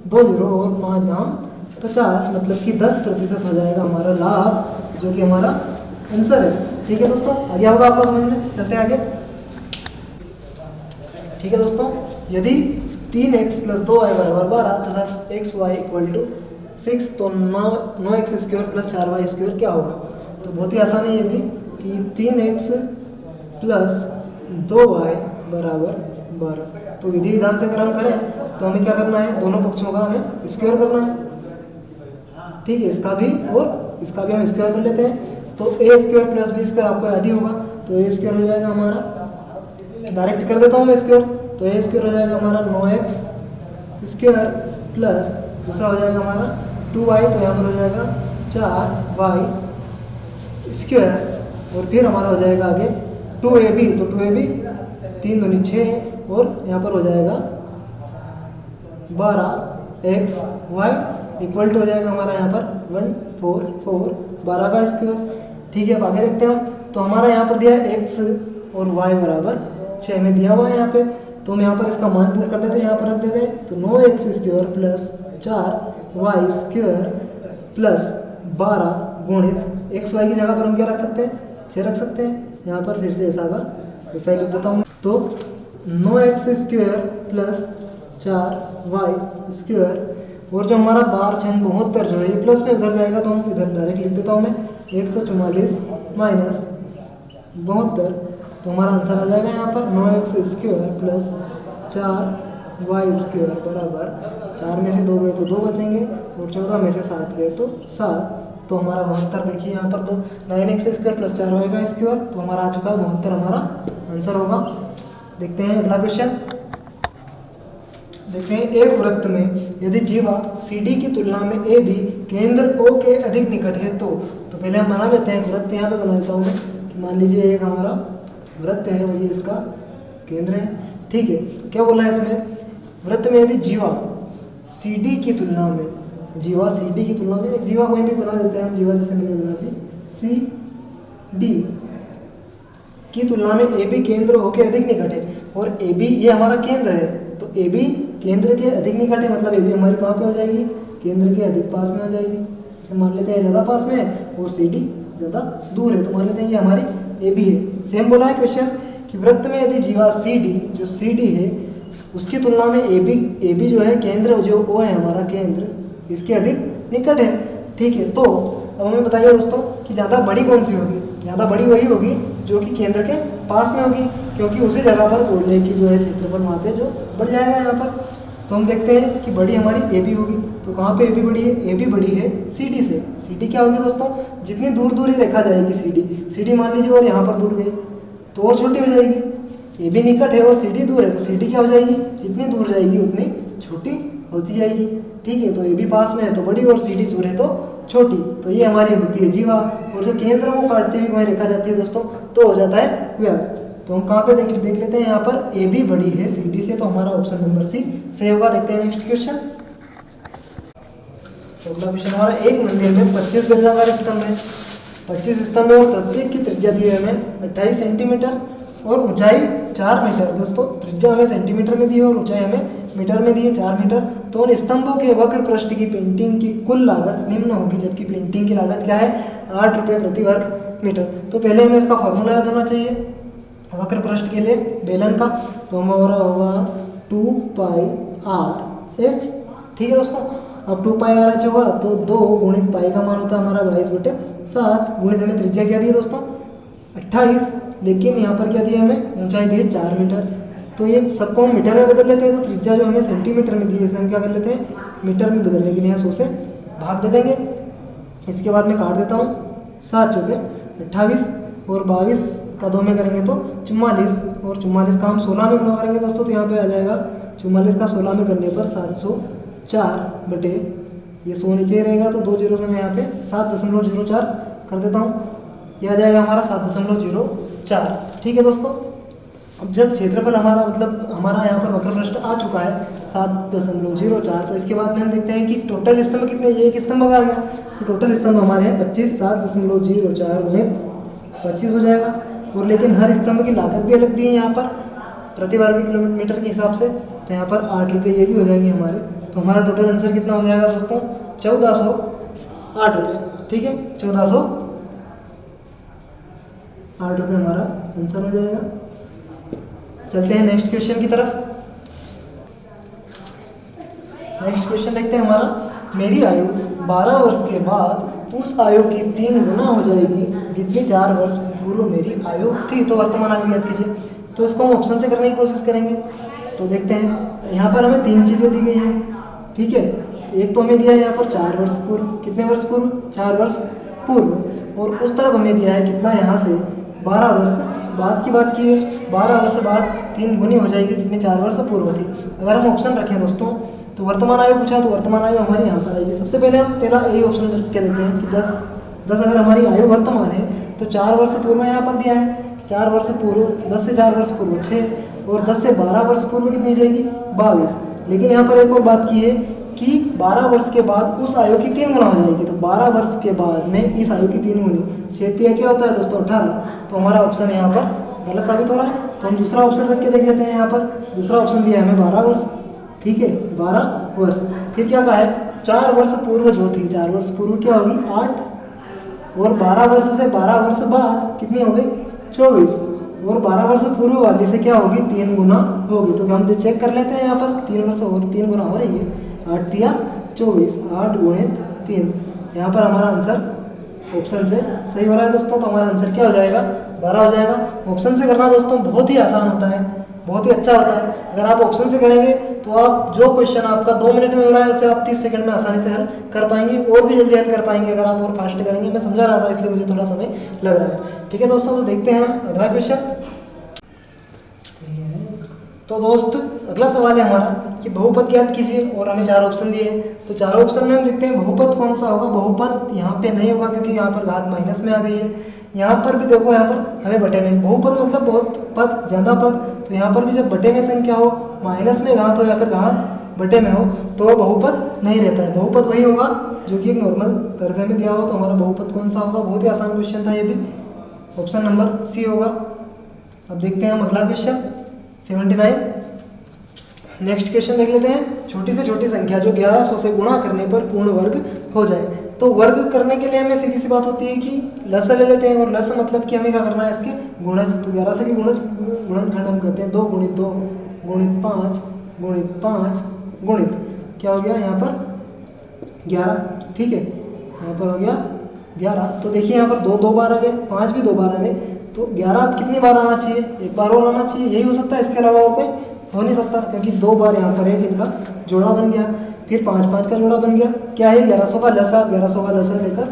2 0 और 5 दाम 50, मतलब कि 10% हो जाएगा हमारा लाभ, जो कि हमारा आंसर है। ठीक है दोस्तों, आगे होगा आपको समझ में, चलते हैं आगे। ठीक है दोस्तों, यदि 3x + 2y = 12 तथा xy = 6, तो 9x² + 4y² क्या होगा। तो बहुत ही आसान है ये भी, कि 3x + 2y = 12। तो विधि विधान से अगर हम करें तो हमें क्या करना है, दोनों पक्षों का हमें स्क्वायर करना है। ठीक है, इसका भी और इसका भी हम स्क्वायर कर लेते हैं, तो a² + b² आपको याद ही होगा, तो a² हो जाएगा हमारा, डायरेक्ट कर देता हूँ मैं स्क्वायर, तो a² हो जाएगा हमारा 9x² प्लस दूसरा हो जाएगा हमारा 2y, तो यहाँ पर हो जाएगा 4y², और फिर हमारा हो जाएगा आगे 2ab, तो 2ab 3 दूनी 6, और यहाँ पर हो जाएगा 12xy इक्वल टू हो जाएगा हमारा यहाँ पर 144, 12 का स्क्वायर। ठीक है, अब आगे देखते हैं हम, तो हमारा यहाँ पर दिया है x और y = 6 में दिया हुआ है यहाँ पे, तो हम यहाँ पर इसका मान पुट कर देते हैं, यहाँ पर रख देते हैं, तो 9x² + 4y² प्लस 12 गुणित xy की जगह पर हम क्या रख सकते हैं 6 रख सकते हैं, यहाँ पर फिर से ऐसा ही लिख देता हूँ, तो 9x² + 4y², और जो हमारा 12 6 72 जो है प्लस में उधर जाएगा, तो हम इधर डायरेक्ट लिख देता हूँ मैं 144 माइनस 72, तो हमारा आंसर आ जाएगा यहाँ पर 9x² + 4y² बराबर 4 में से 2 गए तो 2 बचेंगे, और 14 में से 7 गए तो 7, तो हमारा 72 देखिए यहाँ पर, तो 9x² + 4y², तो हमारा आ चुका है 72, हमारा आंसर होगा। देखते हैं अगला क्वेश्चन। देखते हैं, एक वृत्त में यदि जीवा CD की तुलना में AB केंद्र O के अधिक निकट है, तो पहले हम बना लेते हैं वृत्त, यहाँ पे बना लेता हूँ मैं, कि मान लीजिए एक हमारा वृत्त है और ये इसका केंद्र है। ठीक है, क्या बोला है इसमें, वृत्त में यदि जीवा CD की तुलना में, जीवा CD की तुलना में, एक जीवा कोई भी बना देते हैं हम, जीवा जैसे मैंने बना दी CD की तुलना में AB केंद्र O के अधिक निकट है, और AB ये हमारा केंद्र है, तो AB केंद्र के अधिक निकट है, मतलब AB हमारी कहाँ पे हो जाएगी, केंद्र के अधिक पास में हो जाएगी। जैसे मान लेते हैं ज़्यादा पास में है और CD ज़्यादा दूर है, तो मान लेते हैं ये हमारी AB है। सेम बोला है क्वेश्चन कि वृत्त में यदि जीवा CD, जो CD है उसकी तुलना में AB जो है केंद्र, जो O है हमारा केंद्र, इसके अधिक निकट है। ठीक है, तो अब हमें बताइए दोस्तों कि ज़्यादा बड़ी कौन सी होगी, ज़्यादा बड़ी वही होगी जो कि केंद्र के पास में होगी, क्योंकि उसी जगह पर गोले की जो है क्षेत्रफल वहाँ पे जो बढ़ जाएगा यहाँ पर। तो हम देखते हैं कि बड़ी हमारी AB होगी, तो कहाँ पे AB बड़ी है, AB बड़ी है CD से। CD क्या होगी दोस्तों, जितनी दूर दूर ही रखा जाएगी CD मान लीजिए, और यहाँ पर दूर गई तो और छोटी हो जाएगी। AB निकट है और CD दूर है, तो CD क्या हो जाएगी, जितनी दूर जाएगी उतनी छोटी होती जाएगी। ठीक है, तो AB पास में है तो बड़ी और CD दूर है तो छोटी, तो ये हमारी होती है जीवा, और जो केंद्र वो काटती हुई वहीं रखा जाती है दोस्तों, तो हो जाता है व्यास। तो हम कहाँ पे देख लेते हैं, यहाँ पर ए बी बड़ी है सी डी से, तो हमारा ऑप्शन नंबर सी सही होगा। देखते हैं नेक्स्ट क्वेश्चन। तो अगला क्वेश्चन हमारा, एक मंदिर में 25 बेलनाकार स्तंभ है, 25 स्तंभ है और प्रत्येक की त्रिज्या दी है हमें 28 सेंटीमीटर और ऊंचाई 4 मीटर। दोस्तों त्रिज्या हमें सेंटीमीटर में दी है और ऊंचाई हमें मीटर में दी है 4 मीटर। तो उन स्तंभों के वक्र पृष्ठ की पेंटिंग की कुल लागत निम्न होगी, जबकि पेंटिंग की लागत क्या है, 8 रुपये प्रति वर्ग मीटर। तो पहले हमें इसका फॉर्मूला याद होना चाहिए वक्र पृष्ठ के लिए बेलन का, तो हमारा होगा 2πr/h। ठीक है दोस्तों, अब 2πr/h होगा तो 2 गुणित पाई का मान होता है हमारा 22/7 गुणित हमें त्रिज्या क्या दी है दोस्तों 28, लेकिन यहाँ पर क्या दिया हमें, ऊंचाई दी है 4 मीटर। तो ये सबको हम मीटर में बदल लेते हैं, तो त्रिज्या जो हमें सेंटीमीटर में दी है इसे हम क्या कर लेते हैं, मीटर में बदलने के लिए 100 से भाग दे देंगे। इसके बाद मैं काट देता हूँ, 7 चौके 28 और 22 का 2 में करेंगे तो 44, और 44 का हम 16 में गुणा करेंगे दोस्तों, तो यहाँ पे आ जाएगा 44 का 16 में करने पर 704 बटे, ये 100 नीचे रहेगा तो 2 जीरो से मैं यहाँ पे 7.04 कर देता हूँ, यह आ जाएगा हमारा 7.04। ठीक है दोस्तों, अब जब क्षेत्रफल हमारा मतलब हमारा यहाँ पर वक्र पृष्ठ आ चुका है 7.04, तो इसके बाद में हम देखते हैं कि टोटल स्तंभ कितने, ये एक स्तंभ आ गया, तो टोटल स्तंभ हमारे हैं 25, 7.04 गुणित 25 हो जाएगा। और लेकिन हर स्तंभ की लागत भी अलग दी है यहाँ पर प्रति वर्ग किलोमीटर के हिसाब से, तो यहाँ पर 8 रुपये ये भी हो जाएंगे हमारे। तो हमारा टोटल आंसर कितना हो जाएगा दोस्तों, 1408 रुपये। ठीक है, 1408 रुपये हमारा आंसर हो जाएगा। चलते हैं नेक्स्ट क्वेश्चन की तरफ। नेक्स्ट क्वेश्चन देखते हैं हमारा, मेरी आयु 12 वर्ष के बाद उस आयु की 3 गुना हो जाएगी जितनी 4 वर्ष पूर्व मेरी आयु थी। तो वर्तमान आयु याद कीजिए, तो इसको हम ऑप्शन से करने की कोशिश करेंगे। तो देखते हैं, यहाँ पर हमें 3 चीज़ें दी गई हैं। ठीक है, एक तो हमें दिया है यहाँ पर 4 वर्ष पूर्व, कितने वर्ष पूर्व, 4 वर्ष पूर्व, और उस तरफ हमें दिया है कितना, यहाँ से 12 वर्ष बाद की बात की है, 12 वर्ष बाद 3 गुनी हो जाएगी जितनी 4 वर्ष पूर्व थी। अगर हम ऑप्शन रखें दोस्तों, तो वर्तमान आयु पूछा, तो वर्तमान आयु हमारी यहाँ पर आएगी। सबसे पहले हम पहला यही ऑप्शन रख के देते हैं कि 10 अगर हमारी आयु वर्तमान है तो 4 वर्ष पूर्व यहाँ पर दिया है, 4 वर्ष पूर्व, 10 से 4 वर्ष पूर्व 6, और 10 से 12 वर्ष पूर्व कितनी हो जाएगी, 22। लेकिन यहाँ पर एक और बात की है कि 12 वर्ष के बाद उस आयु की 3 गुना हो जाएगी, तो 12 वर्ष के बाद में इस आयु की 3 गुनी, 6 क्या होता है दोस्तों 18। तो हमारा ऑप्शन यहाँ पर गलत साबित हो रहा है, तो हम दूसरा ऑप्शन रख के देख लेते हैं। यहाँ पर दूसरा ऑप्शन दिया है हमें 12 वर्ष। ठीक है, 12 वर्ष। फिर क्या कहा है, 4 वर्ष पूर्व जो थी, 4 वर्ष पूर्व क्या होगी 8, और 12 वर्ष से 12 वर्ष बाद कितनी हो गई 24, और 12 वर्ष पूर्व वाली से क्या होगी 3 गुना होगी। तो हम चेक कर लेते हैं, यहाँ पर 3 वर्ष और 3 गुना हो रही है, 8 या 24, 8 गुणित 3। यहाँ पर हमारा आंसर ऑप्शन से सही हो रहा है दोस्तों, तो हमारा आंसर क्या हो जाएगा, 12 हो जाएगा। ऑप्शन से करना दोस्तों बहुत ही आसान होता है, बहुत ही अच्छा होता है। अगर आप ऑप्शन से करेंगे तो आप जो क्वेश्चन आपका 2 मिनट में हो रहा है उसे आप 30 सेकंड में आसानी से हल कर पाएंगे, और भी जल्दी हल कर पाएंगे अगर आप और फास्ट करेंगे। मैं समझा रहा था इसलिए मुझे थोड़ा समय लग रहा है। ठीक है दोस्तों, तो देखते हैं हम अगला क्वेश्चन। तो दोस्त अगला सवाल है हमारा कि बहुपद ज्ञात कीजिए, और हमें 4 ऑप्शन दिए हैं। तो 4 ऑप्शन में हम देखते हैं बहुपद कौन सा होगा। बहुपद यहाँ पे नहीं होगा क्योंकि यहाँ पर घात माइनस में आ गई है। यहाँ पर भी देखो, यहाँ पर हमें बटे में, बहुपद मतलब बहुत पद, ज़्यादा पद, तो यहाँ पर भी जब बटे में संख्या हो, माइनस में घात हो या फिर घात बटे में हो, तो वह बहुपद नहीं रहता है। बहुपद वही होगा जो कि एक नॉर्मल दर्जे में दिया हो। तो हमारा बहुपद कौन सा होगा, बहुत ही आसान क्वेश्चन था ये भी, ऑप्शन नंबर सी होगा। अब देखते हैं हम अगला क्वेश्चन 79। नेक्स्ट क्वेश्चन देख लेते हैं, छोटी से छोटी संख्या जो 1100 से गुणा करने पर पूर्ण वर्ग हो जाए। तो वर्ग करने के लिए हमें सीधी सी बात होती है कि लस ले लेते हैं, और लस मतलब कि हमें क्या करना है, इसके गुणज। तो 1100 की गुणनखंड हम करते हैं 2 गुणित 2 गुणित 5 गुणित 5 गुणित क्या हो गया यहाँ पर 11। ठीक है, यहाँ पर हो गया 11। तो देखिए यहाँ पर 2 बार आ गए, 5 भी 2 बार आ गए, तो 11 अब कितनी बार आना चाहिए, 1 बार और आना चाहिए। यही हो सकता है, इसके अलावा और कोई हो नहीं सकता, क्योंकि 2 बार यहाँ पर एक इनका जोड़ा बन गया, फिर 5 का जोड़ा बन गया। क्या है 1100 का लसा, 1100 का लसा लेकर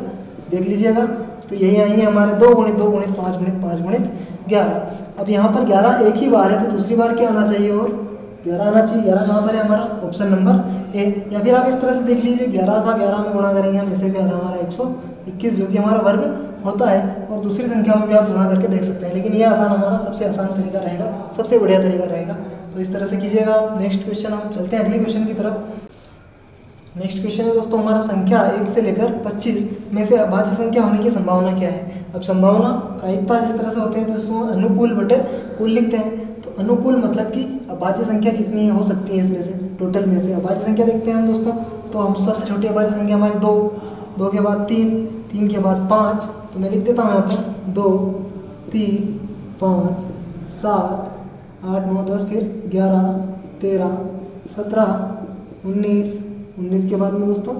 देख लीजिएगा, तो यही आएंगे हमारे 2 गुणित 2 गुणित 5 गुणित 5 गुणित 11। अब यहाँ पर 11 एक ही बार है, तो दूसरी बार क्या आना चाहिए, और 11 आना चाहिए। 11 कहाँ पर है हमारा, ऑप्शन नंबर ए। या फिर आप इस तरह से देख लीजिए, 11 का 11 में गुणा करेंगे हम, ऐसे भी आ रहा हमारा 121 जो कि हमारा वर्ग होता है। और दूसरी संख्या में भी आप गुणा करके देख सकते हैं, लेकिन ये आसान हमारा सबसे आसान तरीका रहेगा, सबसे बढ़िया तरीका रहेगा। तो इस तरह से कीजिएगा आप। नेक्स्ट क्वेश्चन हम चलते हैं अगले क्वेश्चन की तरफ। नेक्स्ट क्वेश्चन है दोस्तों हमारा संख्या 1 से लेकर 25 में से अभाज्य संख्या होने की संभावना क्या है। अब संभावना प्रायिकता जिस तरह से होते हैं तो इसमें अनुकूल बटे कुल लिखते हैं। तो अनुकूल मतलब कि अभाज्य संख्या कितनी हो सकती है इसमें से, टोटल में से अभाज्य संख्या देखते हैं हम दोस्तों। तो हम सबसे छोटी अभाज्य संख्या हमारी 2, 2 के बाद 3, 3 के बाद 5, तो मैं लिख देता हूँ यहाँ पर 2, 3, 5, 7, 8, 9, 10, फिर 11, 13, 17, 19, 19 के बाद में दोस्तों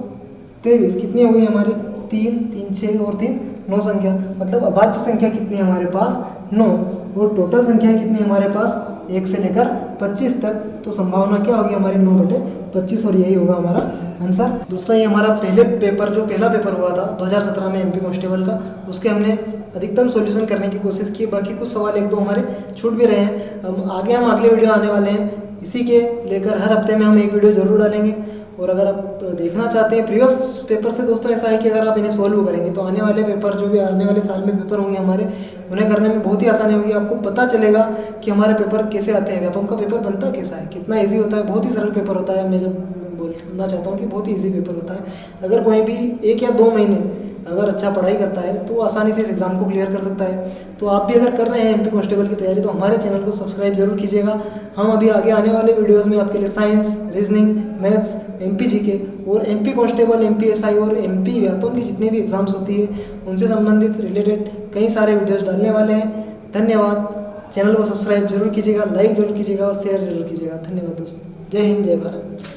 23, कितनी हो गई हमारी 3, 3, 6 और 3 9 संख्या। मतलब अभाज्य संख्या कितनी है हमारे पास 9, और टोटल संख्या कितनी है हमारे पास 1 से लेकर 25 तक। तो संभावना क्या होगी हमारी 9 बटे 25, और यही होगा हमारा आंसर। दोस्तों ये हमारा पहला पेपर हुआ था 2017 में MP कांस्टेबल का, उसके हमने अधिकतम सॉल्यूशन करने की कोशिश की। बाकी कुछ सवाल 1-2 हमारे छूट भी रहे हैं। हम अगले वीडियो आने वाले हैं, इसी के लेकर हर हफ्ते में हम एक वीडियो जरूर डालेंगे। और अगर आप देखना चाहते हैं प्रीवियस पेपर से दोस्तों, ऐसा है कि अगर आप इन्हें सॉल्व करेंगे तो आने वाले पेपर जो भी आने वाले साल में पेपर होंगे हमारे, उन्हें करने में बहुत ही आसानी होगी। आपको पता चलेगा कि हमारे पेपर कैसे आते हैं, व्यापम का पेपर बनता कैसा है, कितना ईजी होता है। बहुत ही सरल पेपर होता है। मैं जब बोलना चाहता हूँ कि बहुत ही ईजी पेपर होता है। अगर कोई भी 1 या 2 महीने अगर अच्छा पढ़ाई करता है तो आसानी से इस एग्ज़ाम को क्लियर कर सकता है। तो आप भी अगर कर रहे हैं MP कांस्टेबल की तैयारी तो हमारे चैनल को सब्सक्राइब जरूर कीजिएगा। हम अभी आगे आने वाले वीडियोस में आपके लिए science, reasoning, maths, MP GK और MP कांस्टेबल, MP SI और MP व्यापम की जितनी भी एग्जाम्स होती है उनसे संबंधित रिलेटेड कई सारे वीडियोज़ डालने वाले हैं। धन्यवाद। चैनल को सब्सक्राइब जरूर कीजिएगा, लाइक जरूर कीजिएगा और शेयर जरूर कीजिएगा। धन्यवाद दोस्तों। जय हिंद, जय भारत।